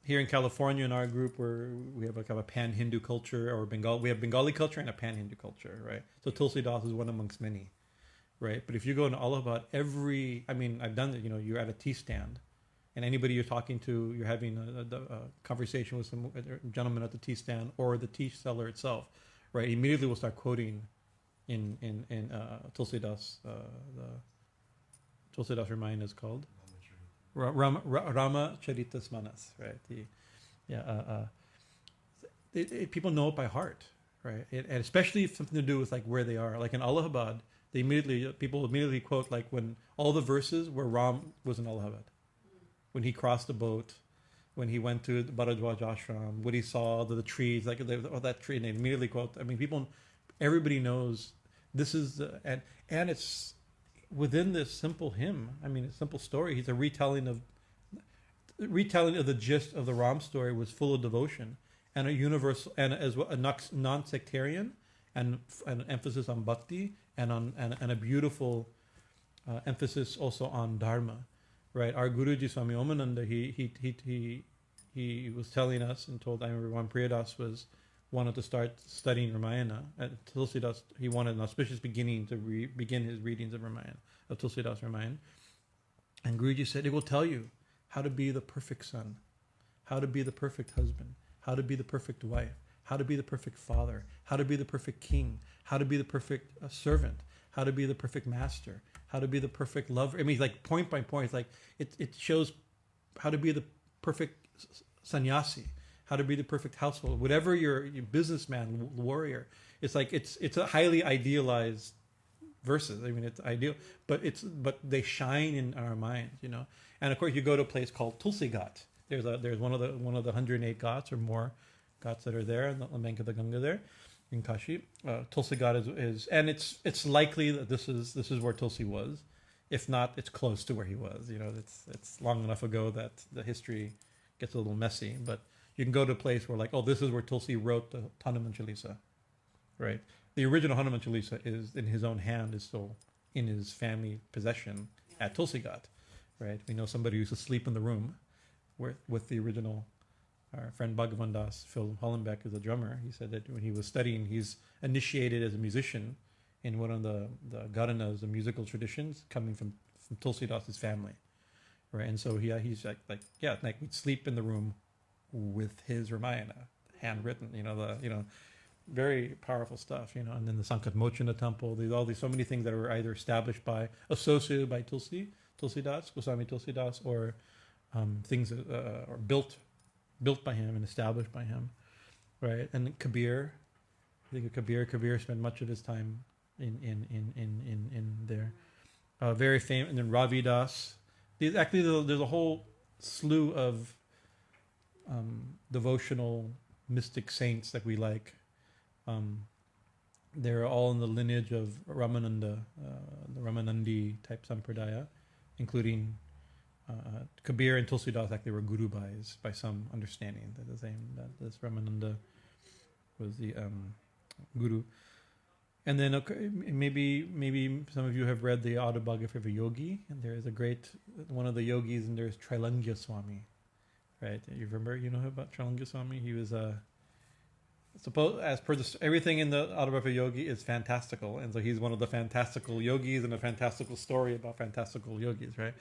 here in California in our group where we have a pan-Hindu culture, or we have Bengali culture and a pan-Hindu culture, right? So Tulsidas is one amongst many, right? But if you go in Allahabad, I've done it, you're at a tea stand and anybody you're talking to, you're having a conversation with some gentleman at the tea stand or the tea seller itself, right? Immediately will start quoting in Tulsidas, the Tulsidas Ramayana is called. Rama Charitas Manas, right? People know it by heart, right? And especially if something to do with where they are. Like in Allahabad, people immediately quote when all the verses where Ram was in Allahabad, when he crossed the boat, when he went to the Bharadwaj Ashram, when he saw the trees, that tree, and they immediately quote. Everybody knows this is and it's. Within this simple hymn, a simple story, he's a retelling of retelling of the gist of the Ram story was full of devotion and a universal and as well a non-sectarian and an emphasis on bhakti and a beautiful emphasis also on dharma, right? Our Guruji Swami Omananda, he was telling us and told, I remember when Priyadas wanted to start studying Ramayana at Tulsidas, he wanted an auspicious beginning to begin his readings of Ramayana, of Tulsidas Ramayana. And Guruji said, it will tell you how to be the perfect son, how to be the perfect husband, how to be the perfect wife, how to be the perfect father, how to be the perfect king, how to be the perfect servant, how to be the perfect master, how to be the perfect lover. I mean, like point by point, it's like it shows how to be the perfect sannyasi, how to be the perfect household, whatever your businessman, warrior. It's like it's a highly idealized verses. I mean, it's ideal, but they shine in our minds, you know. And of course, you go to a place called Tulsi Ghat. There's one of the 108 ghats or more ghats that are there on the bank of the Gaṁgā there in Kāśi. Tulsi Ghat is and it's likely that this is where Tulsi was. If not, it's close to where he was. You know, it's long enough ago that the history gets a little messy. But you can go to a place where, like, oh, this is where Tulsi wrote the Hanuman Chalisa, right? The original Hanuman Chalisa is in his own hand, is still in his family possession at Tulsi Ghat, right? We know somebody who used to sleep in the room with the original. Our friend Bhagavan Das, Phil Hollenbeck, is a drummer. He said that when he was studying, he's initiated as a musician in one of the gharanas, the musical traditions, coming from Tulsi Das's family, right? And so he's like we'd sleep in the room with his Ramayana, handwritten, very powerful stuff, and then the Sankat Mochana temple, so many things that were either established associated by Tulsi Das, Goswami Tulsi Das, or things that are built by him and established by him, right? And Kabir, I think of Kabir spent much of his time in there. Very famous, and then Ravi Das. There's a whole slew of devotional mystic saints that we like. They're all in the lineage of Ramananda, the Ramanandi type sampradaya, including Kabir and Tulsi Das actually were guru by some understanding that this Ramananda was the guru. And then maybe some of you have read the autobiography of a yogi, and there is one of the yogis, and there's Trailangya Swami, right? You remember, about Trailangya Swami? He was everything in the autobiography of a yogi is fantastical, and so he's one of the fantastical yogis and a fantastical story about fantastical yogis, right?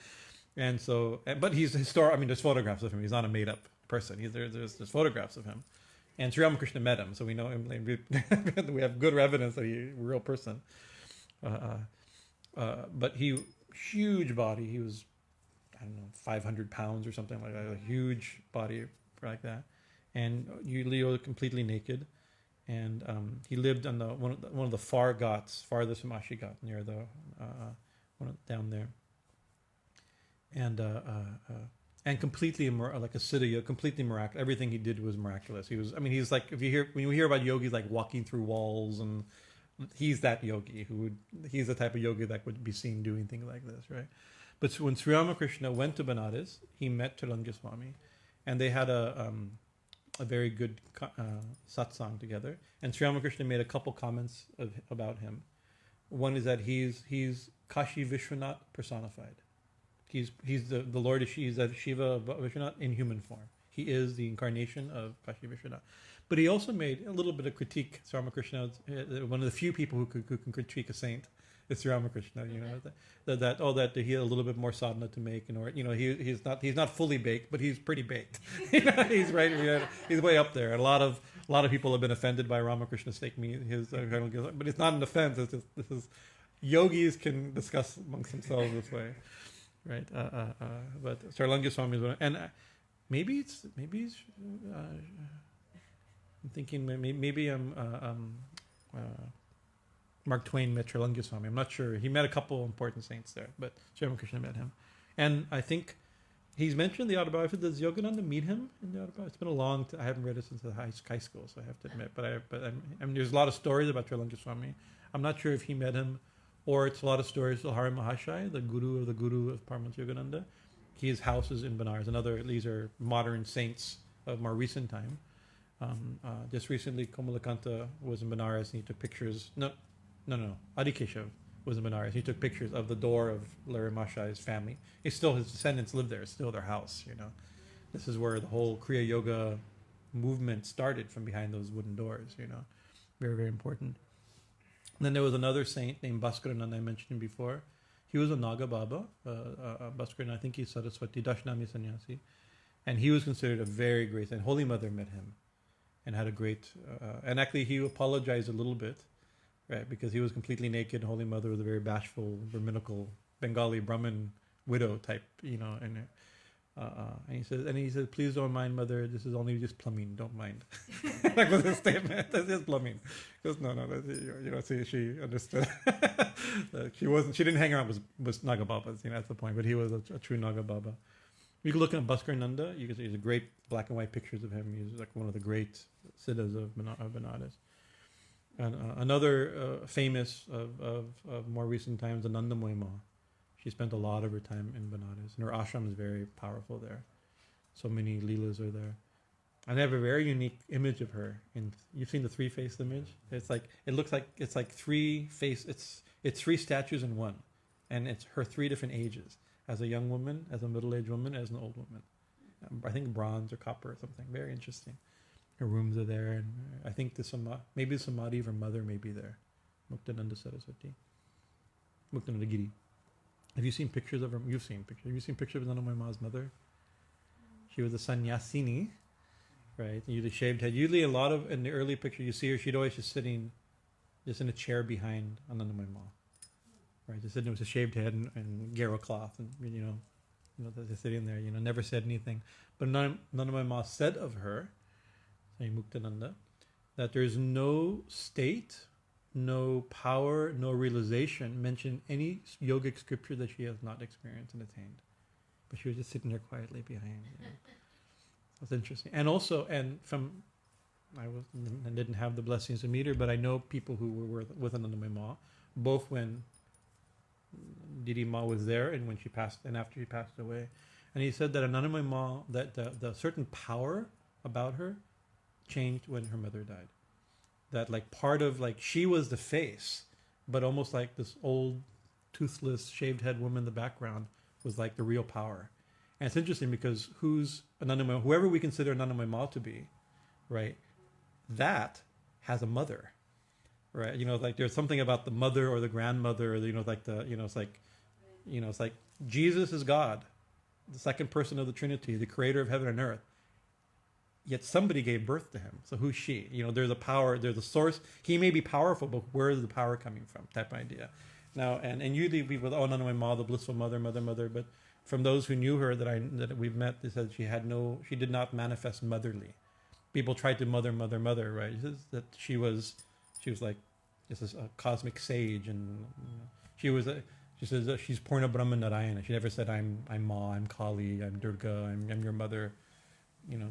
And so, but he's historic. I mean, there's photographs of him. He's not a made-up person. There's photographs of him, and Sri Ramakrishna met him, so we know him. We have good evidence that he's a real person. But huge body. He was, 500 pounds or something like that. A huge body like that, and Leo completely naked, and he lived on one of the far ghats, farthest from Kāśi Ghat, near the down there. And completely like a siddha, completely miraculous. Everything he did was miraculous. He's like, when you hear about yogis like walking through walls, and he's that yogi he's the type of yogi that would be seen doing things like this, right? But when Sri Ramakrishna went to Benares, he met Trailangya Swami, and they had a very good satsang together. And Sri Ramakrishna made a couple comments about him. One is that he's Kāśi Vishwanath personified. He's the Lord. He's Shiva Vishwanath in human form. He is the incarnation of Kāśi Vishwanath. But he also made a little bit of critique. Sri Ramakrishna, one of the few people who can critique a saint, is Sri Ramakrishna. That he had a little bit more sadhana to make, he's not fully baked, but he's pretty baked. He's right. He's way up there. And a lot of people have been offended by Ramakrishna's take me but it's not an offense. It's just, this is yogis can discuss amongst themselves this way. Right, but Trailangya Swami is one, and maybe he's. I'm thinking maybe Mark Twain met Trailangya Swami. I'm not sure. He met a couple important saints there, but Sri Ramakrishna met him, and I think he's mentioned the autobiography. Does Yogananda meet him in the autobiography? It's been a long time. I haven't read it since the high school, so I have to admit. But there's a lot of stories about Trailangya Swami. I'm not sure if he met him. Or it's a lot of stories of Hari Mahashaya, the guru of Paramahansa Yogananda. his house is in Benares. These are modern saints of more recent time. Just recently, Komalakanta was in Benares and he took pictures. No. Adi Keshav was in Benares. He took pictures of the door of Larry Mashai's family. His descendants live there. It's still their house, This is where the whole Kriya Yoga movement started, from behind those wooden doors, Very, very important. And then there was another saint named Bhaskarananda, I mentioned him before. He was a Naga Baba, Bhaskarananda, I think he's Saraswati, Dashnami Sannyasi. And he was considered a very great saint. Holy Mother met him and had a great, and actually he apologized a little bit, right? Because he was completely naked. Holy Mother was a very bashful, Brahminical, Bengali Brahmin widow type, and he said, please don't mind, Mother. This is only just plumbing. Don't mind. That was his statement. That's just plumbing. He goes, no. See, she understood. She didn't hang around with Naga Babas. That's the point. But he was a true Naga Baba. You can look at Bhaskarananda. You can see there's great black and white pictures of him. He's like one of the great siddhas of Benares. And another famous of more recent times, Anandamoyi Ma. She spent a lot of her time in Benares, and her ashram is very powerful there. So many leelas are there. And they have a very unique image of her. You've seen the three-faced image? It's like it's three statues in one, and it's her three different ages: as a young woman, as a middle-aged woman, as an old woman. I think bronze or copper or something. Very interesting. Her rooms are there, and I think maybe the samadhi of her mother may be there. Muktananda Saraswati, Muktananda Giri. Have you seen pictures of her? You've seen pictures. Have you seen pictures of Anandamayi Ma's mother? She was a sannyasini, right? Usually shaved head. Usually in the early picture you see her, she'd always just sitting just in a chair behind Anandamayi Ma. Right? Just sitting with a shaved head and garo cloth, and just sitting there, never said anything. But Anandamayi Ma said of her, saying Muktananda, that there's no state, no power, no realization mentioned any yogic scripture that she has not experienced and attained. But she was just sitting there quietly behind. That's interesting. And also, I didn't have the blessings to meet her, but I know people who were with Anandamayi Ma, both when Didi Ma was there and when she passed, and after she passed away. And he said that Anandamayi Ma, that the certain power about her changed when her mother died. That part of she was the face, but almost like this old, toothless, shaved head woman in the background was the real power. And it's interesting because whoever we consider Anandamayi Ma to be, right, that has a mother, right? There's something about the mother or the grandmother, or it's like Jesus is God, the second person of the Trinity, the creator of heaven and earth. Yet somebody gave birth to him. So who's she? There's a power, there's a source. He may be powerful, but where is the power coming from? Type of idea. Now, and usually we would, Anandamayi Ma, the blissful mother. But from those who knew her that we've met, they said she did not manifest motherly. People tried to mother, right? That she was like this is a cosmic sage, and she says she's Purna Brahma Narayana. She never said I'm Ma, I'm Kālī, I'm Durga, I'm your mother.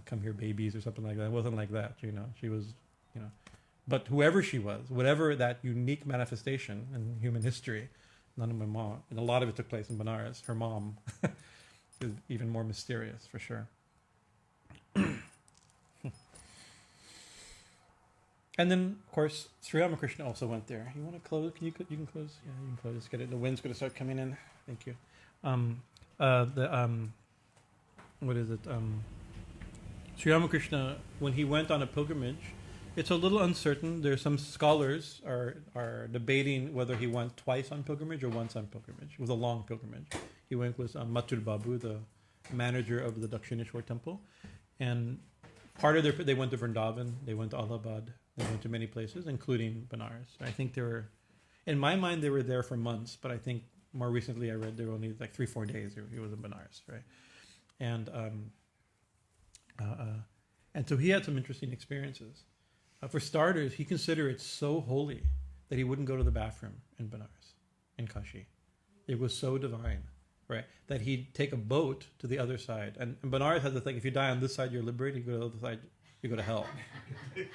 Come here, babies, or something like that. It wasn't like that, She was, But whoever she was, whatever that unique manifestation in human history, Anandamayi Ma, and a lot of it took place in Benares. Her mom is even more mysterious, for sure. And then, of course, Sri Ramakrishna also went there. You want to close? You can close. Yeah, you can close. Just get it. The wind's going to start coming in. Thank you. What is it? Sri Ramakrishna, when he went on a pilgrimage, it's a little uncertain. There's some scholars are debating whether he went twice on pilgrimage or once on pilgrimage. It was a long pilgrimage. He went with Mathur Babu, the manager of the Dakshineshwar temple, and part of they went to Vrindavan, they went to Allahabad, they went to many places, including Benares. I think in my mind, they were there for months, but I think more recently I read they were only 3-4 days. He was in Benares, right? And so he had some interesting experiences. For starters, he considered it so holy that he wouldn't go to the bathroom in Benares, in Kāśi. It was so divine, right? That he'd take a boat to the other side. And Benares has the thing, if you die on this side, you're liberated. You go to the other side, you go to hell.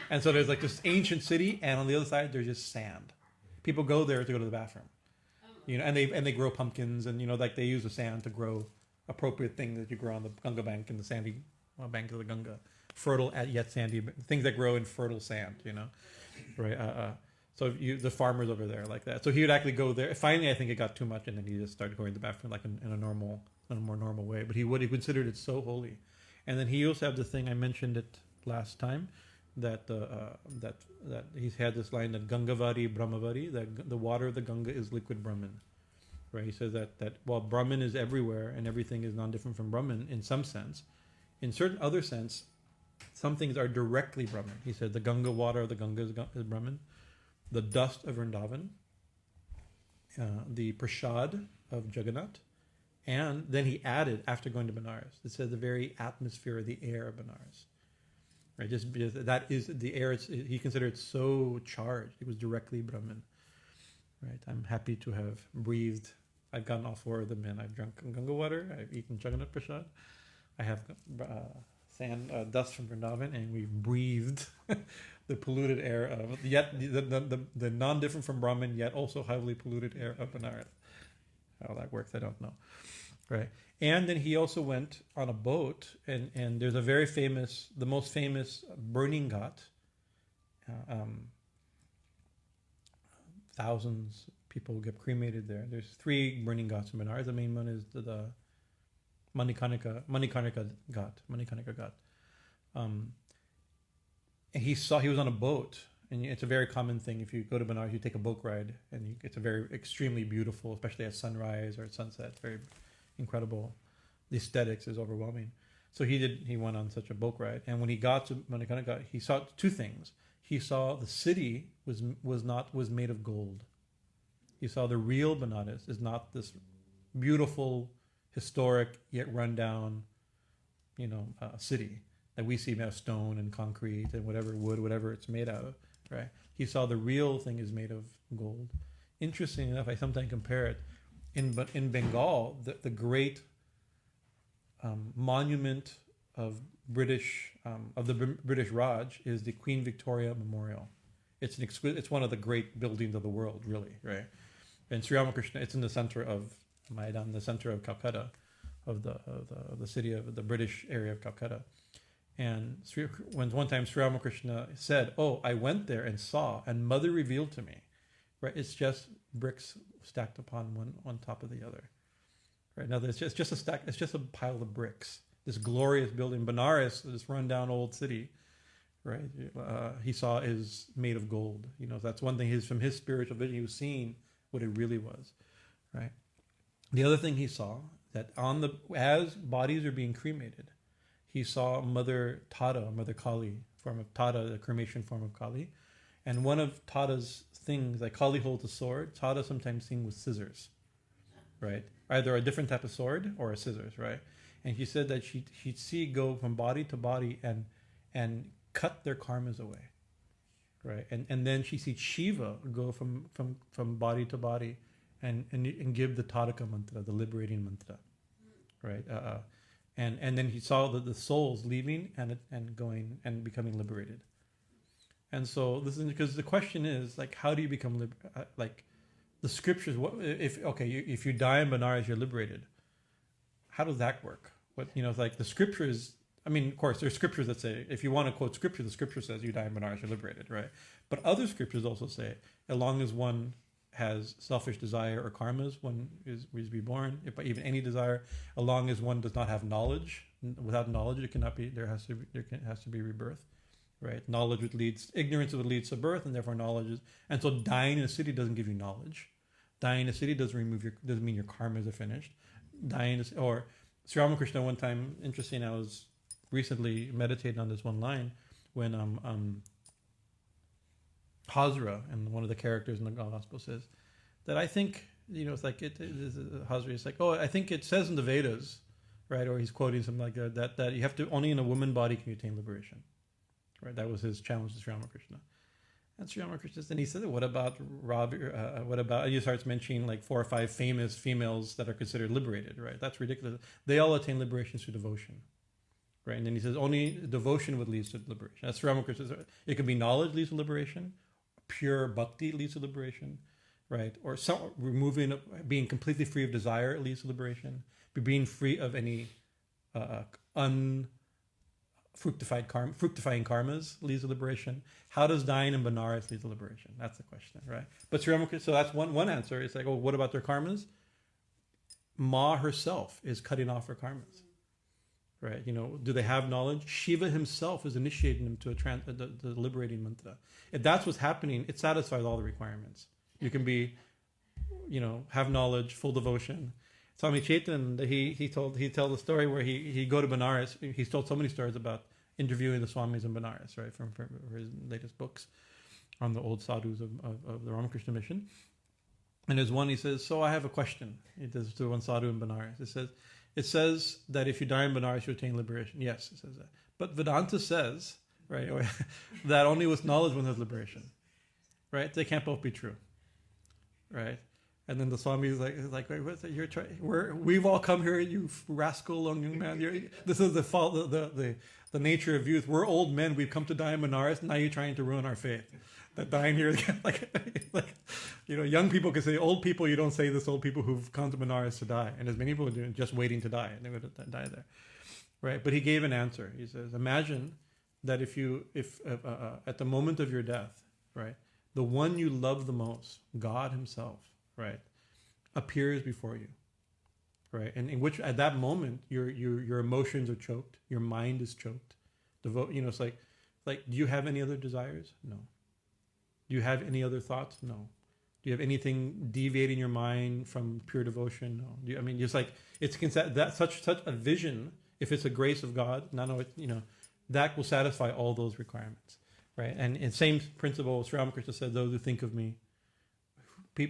And so there's this ancient city, and on the other side, there's just sand. People go there to go to the bathroom. And they grow pumpkins, and they use the sand to grow appropriate things that you grow on the Gaṁgā bank and the sandy bank of the Gaṁgā, fertile yet sandy things that grow in fertile sand, right? So the farmers over there like that. So he would actually go there. Finally, I think it got too much, and then he just started going to the bathroom like in a more normal way. But he considered it so holy. And then he also had the thing, I mentioned it last time, that he's had this line that Gangavari Brahmavari, that the water of the Gaṁgā is liquid Brahman. Right? He says that while Brahman is everywhere and everything is non-different from Brahman in some sense, in certain other sense, some things are directly Brahman. He said the Gaṁgā water of the Gaṁgā is Brahman, the dust of Vrindavan, the prasad of Jagannath, and then he added, after going to Benares, it said the very atmosphere, the air of Benares. Right? Just because that is the air, he considered it so charged. It was directly Brahman. Right? I'm happy to have breathed. I've gotten all four of them in. I've drunk Gaṁgā water. I've eaten Jagannath prasad. I have dust from Vrindavan, and we've breathed the polluted air of yet the non-different from Brahman, yet also highly polluted air of Benares. How that works, I don't know. Right, and then he also went on a boat, and there's a very famous, the most famous burning ghat. Thousands of people get cremated there. There's 3 burning ghats in Benares. The main one is the Manikarnika Ghat. And he was on a boat, and it's a very common thing. If you go to Benares, you take a boat ride, and it's a very extremely beautiful, especially at sunrise or at sunset. It's very incredible. The aesthetics is overwhelming. So he went on such a boat ride, and when he got to Manikarnika Ghat, he saw 2 things. He saw the city was made of gold. He saw the real Benares is not this beautiful, historic yet rundown, city that we see made of stone and concrete and whatever wood, whatever it's made out of. Right? He saw the real thing is made of gold. Interesting enough, I sometimes compare it in Bengal, the great monument of the British Raj is the Queen Victoria Memorial. It's one of the great buildings of the world, really, right? And Sri Ramakrishna, it's in the center of Maidan, the center of Calcutta, of the city of the British area of Calcutta. And one time Sri Ramakrishna said, "Oh, I went there and saw, and Mother revealed to me, right? It's just bricks stacked upon one on top of the other, right? Now it's just a stack. It's just a pile of bricks. This glorious building, Benares, this rundown old city, right? He saw is made of gold. That's one thing. From his spiritual vision, he was seeing what it really was, right? The other thing he saw that as bodies are being cremated, he saw Mother Tara, Mother Kālī, form of Tara, the cremation form of Kālī, and one of Tara's things, like Kālī holds a sword, Tara sometimes seen with scissors, right? Either a different type of sword or a scissors, right? And he said that she'd see go from body to body and cut their karmas away, right? And then she sees Shiva go from body to body and give the Taraka mantra, the liberating mantra, right? And then he saw the souls leaving and going and becoming liberated. And so this is because the question is, like, how do you become like the scriptures? What if you die in Benares, you're liberated? How does that work? It's like the scriptures. I mean, of course, there's scriptures that say, if you want to quote scripture, the scripture says you die in Benares, you're liberated, right? But other scriptures also say, as long as one has selfish desire or karmas, one is reborn. If even any desire, as long as one does not have knowledge, without knowledge, it cannot be. There has to be rebirth, right? Ignorance would lead to birth, and therefore knowledge is. And so, dying in a city doesn't give you knowledge. Dying in a city doesn't mean your karmas are finished. Or Sri Ramakrishna one time, interesting. I was recently meditating on this one line when Hazra, and one of the characters in the gospel, says that I think it's like Hazra is like, I think it says in the Vedas, right? Or he's quoting something like that you have to only in a woman body can you attain liberation, right? That was his challenge to Sri Ramakrishna. And Sri Ramakrishna, and he said, what about he starts mentioning like 4 or 5 famous females that are considered liberated, right? That's ridiculous. They all attain liberation through devotion. Right, and then he says only devotion would lead to liberation. That's Ramakrishna. It could be knowledge leads to liberation, pure bhakti leads to liberation, right? Or being completely free of desire leads to liberation. being free of any fructifying karmas leads to liberation. How does dying in Benares lead to liberation? That's the question, right? But Sri Ramakrishna, so that's one answer. It's like, oh, what about their karmas? Ma herself is cutting off her karmas, right? You know, do they have knowledge? Shiva himself is initiating them to the liberating mantra. If that's what's happening, it satisfies all the requirements. You can be, you know, have knowledge, full devotion. Swami Chaitanya, he told the story where he go to Benares. He's told so many stories about interviewing the Swamis in Benares, right, from his latest books on the old sadhus of the Ramakrishna mission. And there's one, he says, so I have a question. He does to one sadhu in Benares. It says that if you die in Benares, you attain liberation. Yes, it says that. But Vedanta says, right, that only with knowledge one has liberation. Right? They can't both be true. Right? And then the Swami is like, wait, what's that? We've all come here, you rascal young man. This is the fault, the nature of youth. We're old men. We've come to die in Benares. Now you're trying to ruin our faith. That dying here, like, you know, young people can say, old people, you don't say this, old people who've come to Benares to die. And there's many people doing just waiting to die, and they're going to die there. Right? But he gave an answer. He says, imagine that if at the moment of your death, right, the one you love the most, God himself, right, appears before you, right, and in which at that moment your emotions are choked, your mind is choked. You know, it's like, do you have any other desires? No. Do you have any other thoughts? No. Do you have anything deviating your mind from pure devotion? No. Just like it's that such a vision. If it's a grace of God, that will satisfy all those requirements, right? And in same principle, Sri Ramakrishna said, "Those who think of me,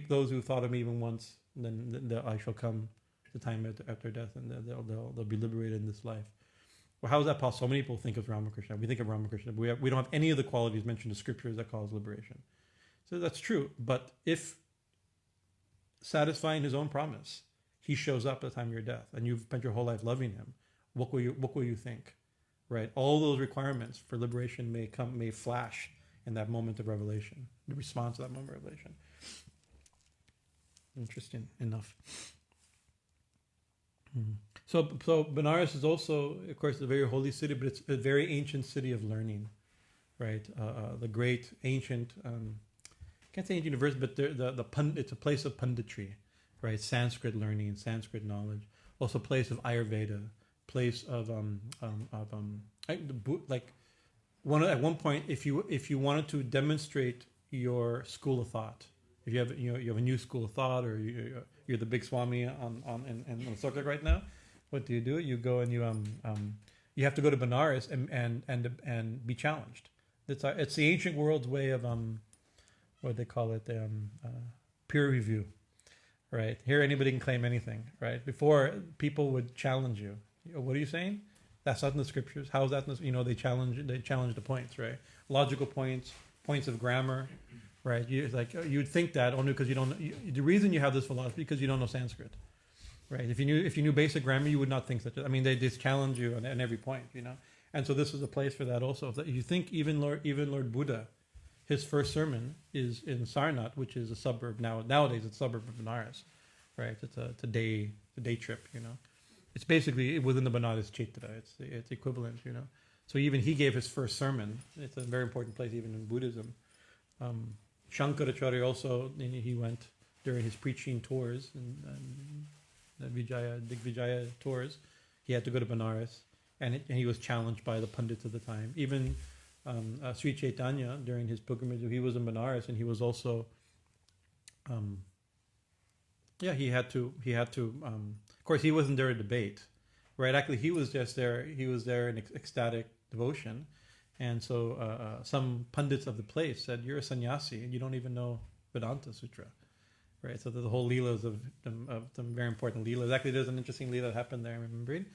those who thought of me even once, then I shall come the time after death, and they'll be liberated in this life." Well, how is that possible? So many people think of Ramakrishna. We think of Ramakrishna, but we don't have any of the qualities mentioned in the scriptures that cause liberation. So that's true. But if satisfying his own promise, he shows up at the time of your death, and you've spent your whole life loving him, what will you think? Right? All those requirements for liberation may flash in that moment of revelation, the response to that moment of revelation. Interesting enough. So Benares is also, of course, a very holy city, but it's a very ancient city of learning, right? The great ancient, can't say ancient university, but it's a place of punditry, right? Sanskrit learning, Sanskrit knowledge. Also, a place of Ayurveda, place of at one point, if you wanted to demonstrate your school of thought, if you have a new school of thought, or you're the big Swami on the circuit right now, what do? You go and you have to go to Benares and be challenged. It's the ancient world's way of what do they call it, peer review, right? Here anybody can claim anything, right? Before, people would challenge you. What are you saying? That's not in the scriptures. How is that? They challenge the points, right? Logical points of grammar. Right, you'd think that only because you don't know. The reason you have this philosophy because you don't know Sanskrit, right? If you knew basic grammar, you would not think such. They just challenge you on every point, And so this is a place for that also. If you think even Lord Buddha, his first sermon is in Sarnath, which is a suburb nowadays. It's a suburb of Benares, right? It's a day trip, It's basically within the Benares Kshetra. It's equivalent, So even he gave his first sermon. It's a very important place even in Buddhism. Shankaracharya also, he went during his preaching tours and the Digvijaya tours. He had to go to Benares, and he was challenged by the pundits of the time. Even Sri Chaitanya, during his pilgrimage, he was in Benares, and he was also, he had to. Of course, he wasn't there to debate, right? Actually, he was just there. He was there in ecstatic devotion. And so some pundits of the place said, "You're a sannyasi and you don't even know Vedanta Sutra," right? So the whole leelas of some very important leelas. Actually, there's an interesting leela that happened there. Remembering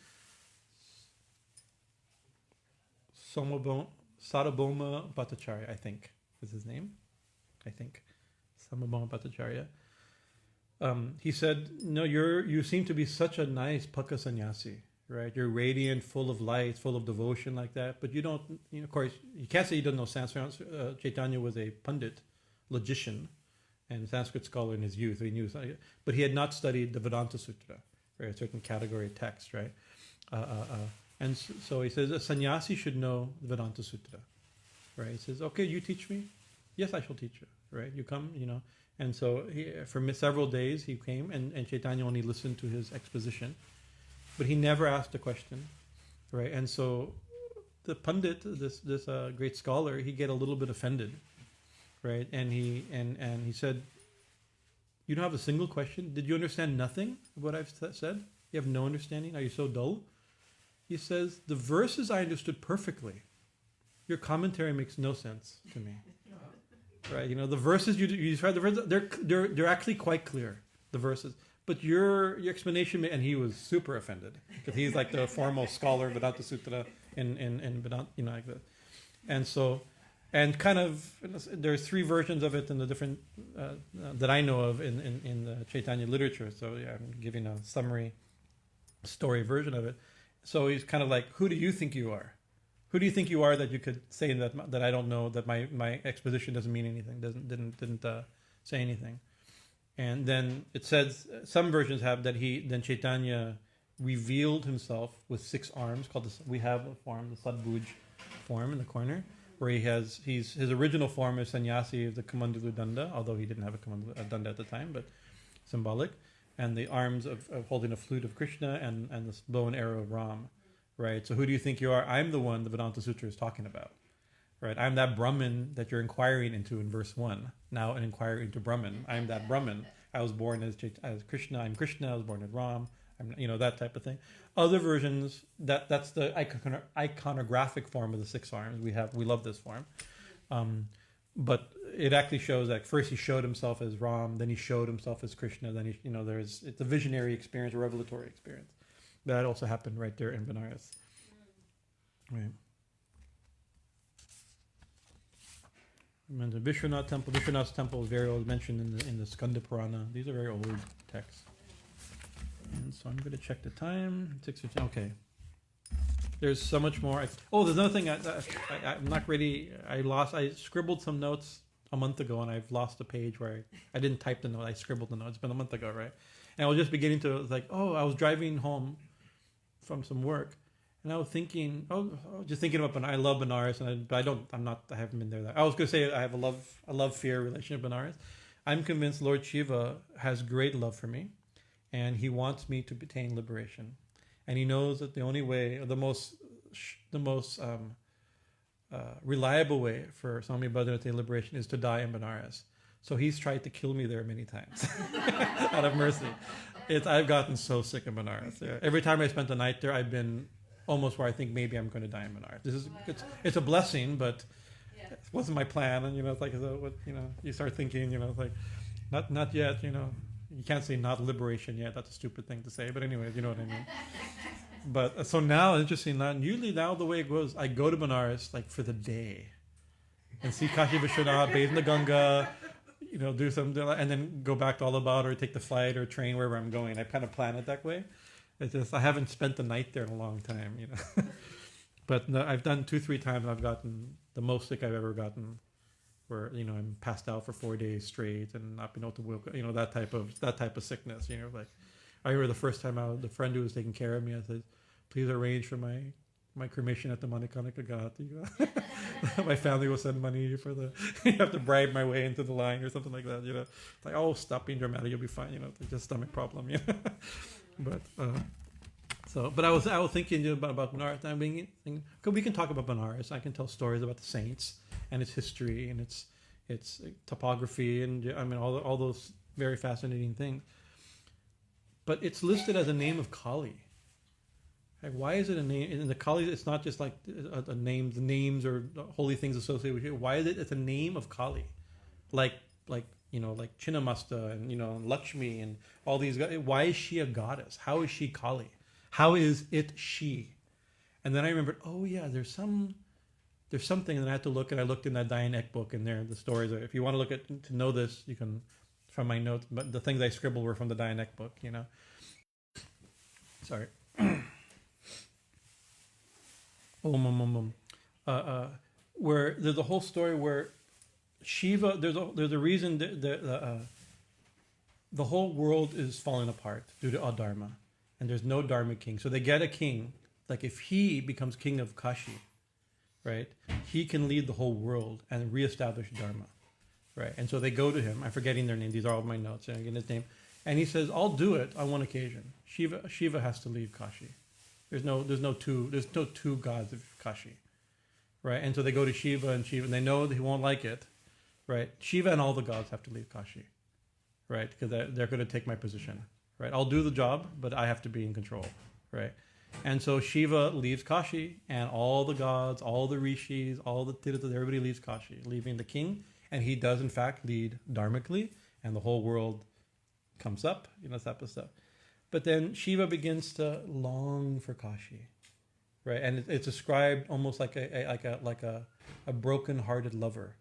Sarvabhauma Bhattacharya, I think is his name. I think Sarvabhauma Bhattacharya. He said, "No, you seem to be such a nice Pukka sannyasi." Right, you're radiant, full of light, full of devotion like that. But you don't, of course, you can't say you don't know Sanskrit. Chaitanya was a pundit, logician, and Sanskrit scholar in his youth. He knew, but he had not studied the Vedanta Sutra. right? A certain category of text, right? And so he says a sannyasi should know the Vedanta Sutra, right? He says, okay, you teach me. Yes, I shall teach you, right? You come, And so for several days he came, and Chaitanya only listened to his exposition, but he never asked a question, right? And so the Pandit, this great scholar, he get a little bit offended, right? And he said, "You don't have a single question? Did you understand nothing of what I've said? You have no understanding? Are you so dull?" He says, "The verses I understood perfectly. Your commentary makes no sense to me." Right? The verses you tried, the verses, they're actually quite clear, the verses. But your explanation, and he was super offended because he's like the formal scholar of Vedanta Sutra in Vedanta, like that. And so, and kind of, there's 3 versions of it in the different that I know of in the Chaitanya literature. So yeah, I'm giving a summary story version of it. So he's kind of like, who do you think you are? Who do you think you are that you could say that I don't know, that my exposition doesn't mean anything, didn't say anything? And then it says, some versions have that then Chaitanya revealed himself with 6 arms, we have a form, the Sadbhuj form in the corner, where his original form is sannyasi of the Kamandalu Danda, although he didn't have a Danda at the time, but symbolic, and the arms of holding a flute of Krishna and the bow and arrow of Ram. Right, so who do you think you are? I'm the one the Vedanta Sutra is talking about. Right, I'm that Brahman that you're inquiring into in verse 1. Now an inquiry into Brahman. I'm that Brahman. I was born as Krishna. I'm Krishna. I was born as Ram. That type of thing. Other versions, that's the iconographic form of the 6 arms. We love this form. But it actually shows that first he showed himself as Ram, then he showed himself as Krishna, then it's a visionary experience, a revelatory experience. That also happened right there in Benares. Right. And the Vishwanath temple. Vishwanath's temple is very old, mentioned in the Skanda Purana. These are very old texts. And so I'm going to check the time. 6:15. Okay. There's so much more. There's another thing. I'm not ready. I scribbled some notes a month ago, and I've lost a page where I didn't type the note. I scribbled the note. It's been a month ago, right? And I was just beginning to I was driving home from some work, and I was thinking, just thinking about Benares. I love Benares, and I haven't been there. I was going to say I have a love-fear relationship with Benares. I'm convinced Lord Shiva has great love for me, and he wants me to attain liberation, and he knows that the only way, or the most reliable way for Swami Bhajanananda to attain liberation is to die in Benares. So he's tried to kill me there many times, out of mercy. I've gotten so sick of Benares. Yeah. Every time I spent the night there, I've been almost where I think maybe I'm going to die in Benares. It's a blessing, but it wasn't my plan. And it's like, you start thinking, it's like, not yet. You can't say not liberation yet. That's a stupid thing to say. But anyways, you know what I mean. But so now, interesting. Usually now the way it goes, I go to Benares like for the day, and see Kāśi Vishwanath, bathe in the Gaṁgā. Do something, and then go back to Allahabad or take the flight or train wherever I'm going. I kind of plan it that way. It's just I haven't spent the night there in a long time, But no, I've done 2-3 times. I've gotten the most sick I've ever gotten, where I'm passed out for 4 days straight and not been able to work. That type of sickness. Like I remember the first time the friend who was taking care of me, I said, "Please arrange for my cremation at the Manikanika Ghat." My family will send money for you have to bribe my way into the line or something like that. It's like, stop being dramatic, you'll be fine. It's just a stomach problem. But but I was thinking about Benares. I'm thinking, we can talk about Benares. I can tell stories about the saints and its history and its topography and all those very fascinating things. But it's listed as a name of Kālī. Why is it a name? In the Kālī, it's not just like a name, the names or holy things associated with it. Why is it? It's a name of Kālī, like Chinnamasta and Lakshmi and all these guys. Why is she a goddess? How is she Kālī? How is it she? And then I remembered, there's something, and I had to look, and I looked in that Diane Eck book, and there the stories. If you want to look to know this, you can from my notes. But the things I scribbled were from the Diane Eck book. Sorry. Where there's a whole story where Shiva, there's a reason the whole world is falling apart due to adharma, and there's no Dharma king. So they get a king. Like if he becomes king of Kāśi, right, he can lead the whole world and reestablish Dharma, right? And so they go to him. I'm forgetting their name. These are all my notes. I'm getting his name. And he says, I'll do it on one occasion. Shiva has to leave Kāśi. There's no two gods of Kāśi, right? And so they go to Shiva, and they know that he won't like it, right? Shiva and all the gods have to leave Kāśi, right? Because they're going to take my position, right? I'll do the job, but I have to be in control, right? And so Shiva leaves Kāśi, and all the gods, all the rishis, all the tirthas, everybody leaves Kāśi, leaving the king, and he does in fact lead dharmically, and the whole world comes up, that type of stuff. But then Shiva begins to long for Kāśi, right? And it's described almost like a broken-hearted lover,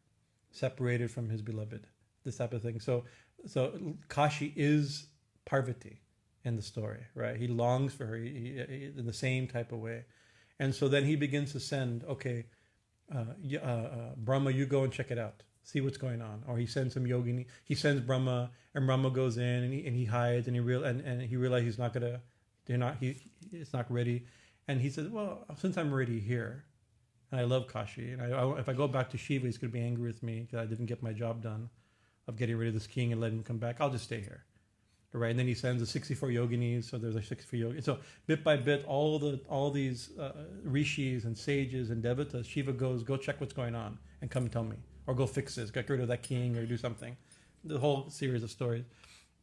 separated from his beloved, this type of thing. So Kāśi is Parvati in the story, right? He longs for her in the same type of way. And so then he begins to send, Brahma, you go and check it out. See what's going on. Or he sends some yogini. He sends Brahma, and Brahma goes in and he hides, and he realizes he's not gonna. It's not ready. And he says, well, since I'm already here, and I love Kāśi, and if I go back to Shiva, he's gonna be angry with me because I didn't get my job done of getting rid of this king and letting him come back. I'll just stay here. Right, and then he sends the 64 yoginis. So there's 64 yoginis. So bit by bit, all these rishis and sages and devatas, Shiva goes, go check what's going on and come tell me, or go fix this, get rid of that king, or do something. The whole series of stories.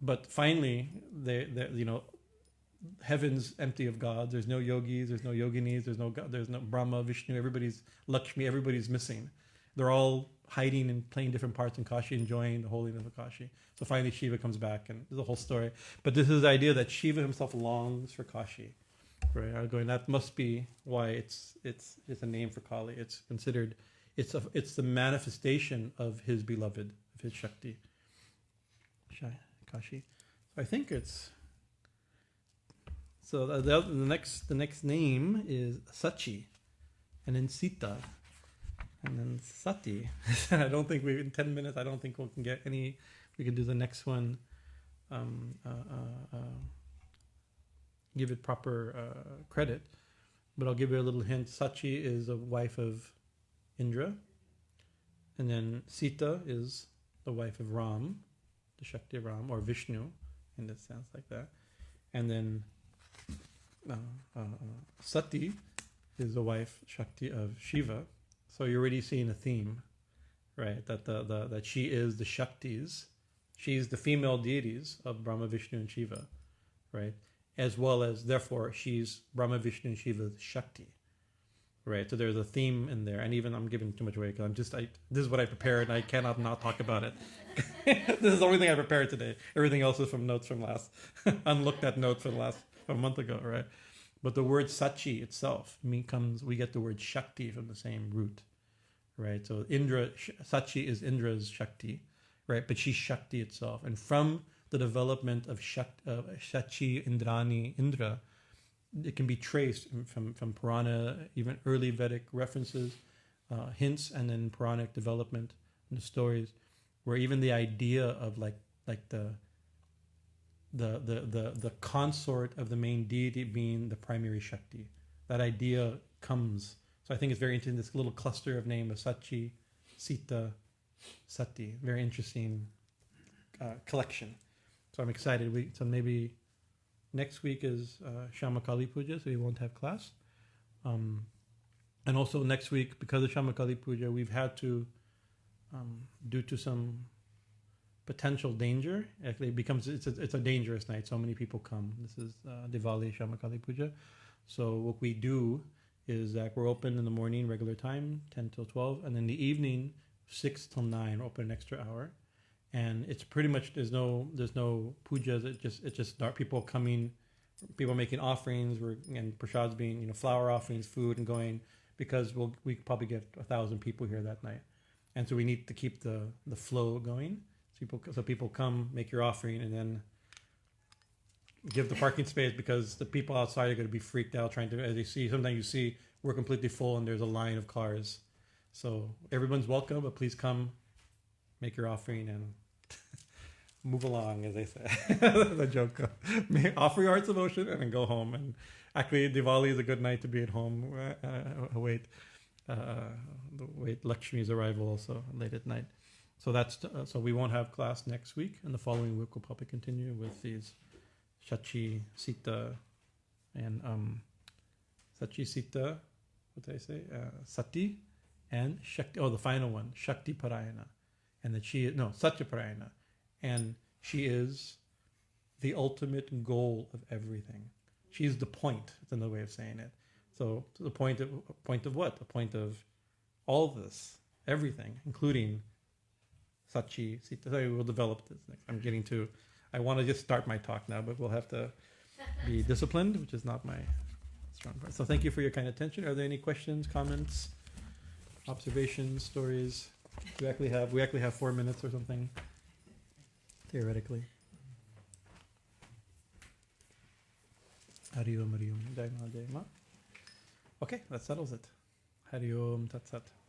But finally, heaven's empty of gods. There's no yogis. There's no yoginis. There's no Brahma, Vishnu. Everybody's Lakshmi. Everybody's missing. They're all hiding and playing different parts in Kāśi, enjoying the holiness of Kāśi. So finally Shiva comes back, and there's a whole story. But this is the idea that Shiva himself longs for Kāśi. Right? I'm going, that must be why it's a name for Kālī. It's considered, it's the manifestation of his beloved, of his Shakti. Kāśi. So I think it's, so the next name is Sācī, and then Sītā, and then satī. I don't think in 10 minutes, I don't think we can get any. We can do the next one. Give it proper credit, but I'll give you a little hint. Sācī is a wife of Indra, and then Sītā is the wife of Ram, the Shakti of Ram, or Vishnu, in this sense, like that. And then Satī is the wife Shakti of Shiva. So you're already seeing a theme, right? That she is the Shaktis. She's the female deities of Brahma, Vishnu, and Shiva, right? As well as, therefore, she's Brahma, Vishnu, and Shiva's Shakti, right? So there's a theme in there. And even, I'm giving too much away because this is what I prepared, and I cannot not talk about it. This is the only thing I prepared today. Everything else is from notes from last, unlooked at notes from a month ago, right? But the word Sācī itself we get the word Shakti from the same root, right? So Sācī is Indra's Shakti, right? But she's Shakti itself. And from the development of Śacī, Indrani, Indra, it can be traced from Purana, even early Vedic references, hints, and then Puranic development in the stories, where even the idea of like the consort of the main deity being the primary Shakti, that idea comes. So I think it's very interesting, this little cluster of name of Sācī, Sītā, Satī. Very interesting collection. So I'm excited. So maybe next week is Shama Kālī Puja, so we won't have class. And also next week, because of Shama Kālī Puja, we've had to, due to some potential danger, actually it's a dangerous night. So many people come. This is Diwali Shama Kālī Puja. So what we do is that we're open in the morning, regular time, 10 till 12, and in the evening, 6 till 9, we're open an extra hour. And it's pretty much, there's no pujas. It's just people coming, people making offerings, and prasads being, flower offerings, food, and going, because we probably get 1,000 people here that night. And so we need to keep the flow going. So people come, make your offering, and then give the parking space, because the people outside are going to be freaked out trying to, as you see, sometimes you see we're completely full and there's a line of cars. So everyone's welcome, but please come, make your offering, and move along, as they say. The joke. Offer your heart's devotion and then go home. And actually, Diwali is a good night to be at home. Await Lakshmi's arrival also late at night. So that's so we won't have class next week, and the following week we'll probably continue with these śacī, sītā, and śacī, sītā. What did I say? Satī and śacī. Oh, the final one, satyaparāyaṇā, and that she is satyaparāyaṇā, and she is the ultimate goal of everything. She is the point. That's another way of saying it. So the point of what? The point of all this, everything, including śacī, sītā. Sorry, we'll develop this next. I want to just start my talk now, but we'll have to be disciplined, which is not my strong part. So thank you for your kind attention. Are there any questions, comments, observations, stories? We actually have 4 minutes or something, theoretically. Hari Om, Hari Om, Jai Ma, Jai Ma. Okay, that settles it. Hari Om Tat Sat.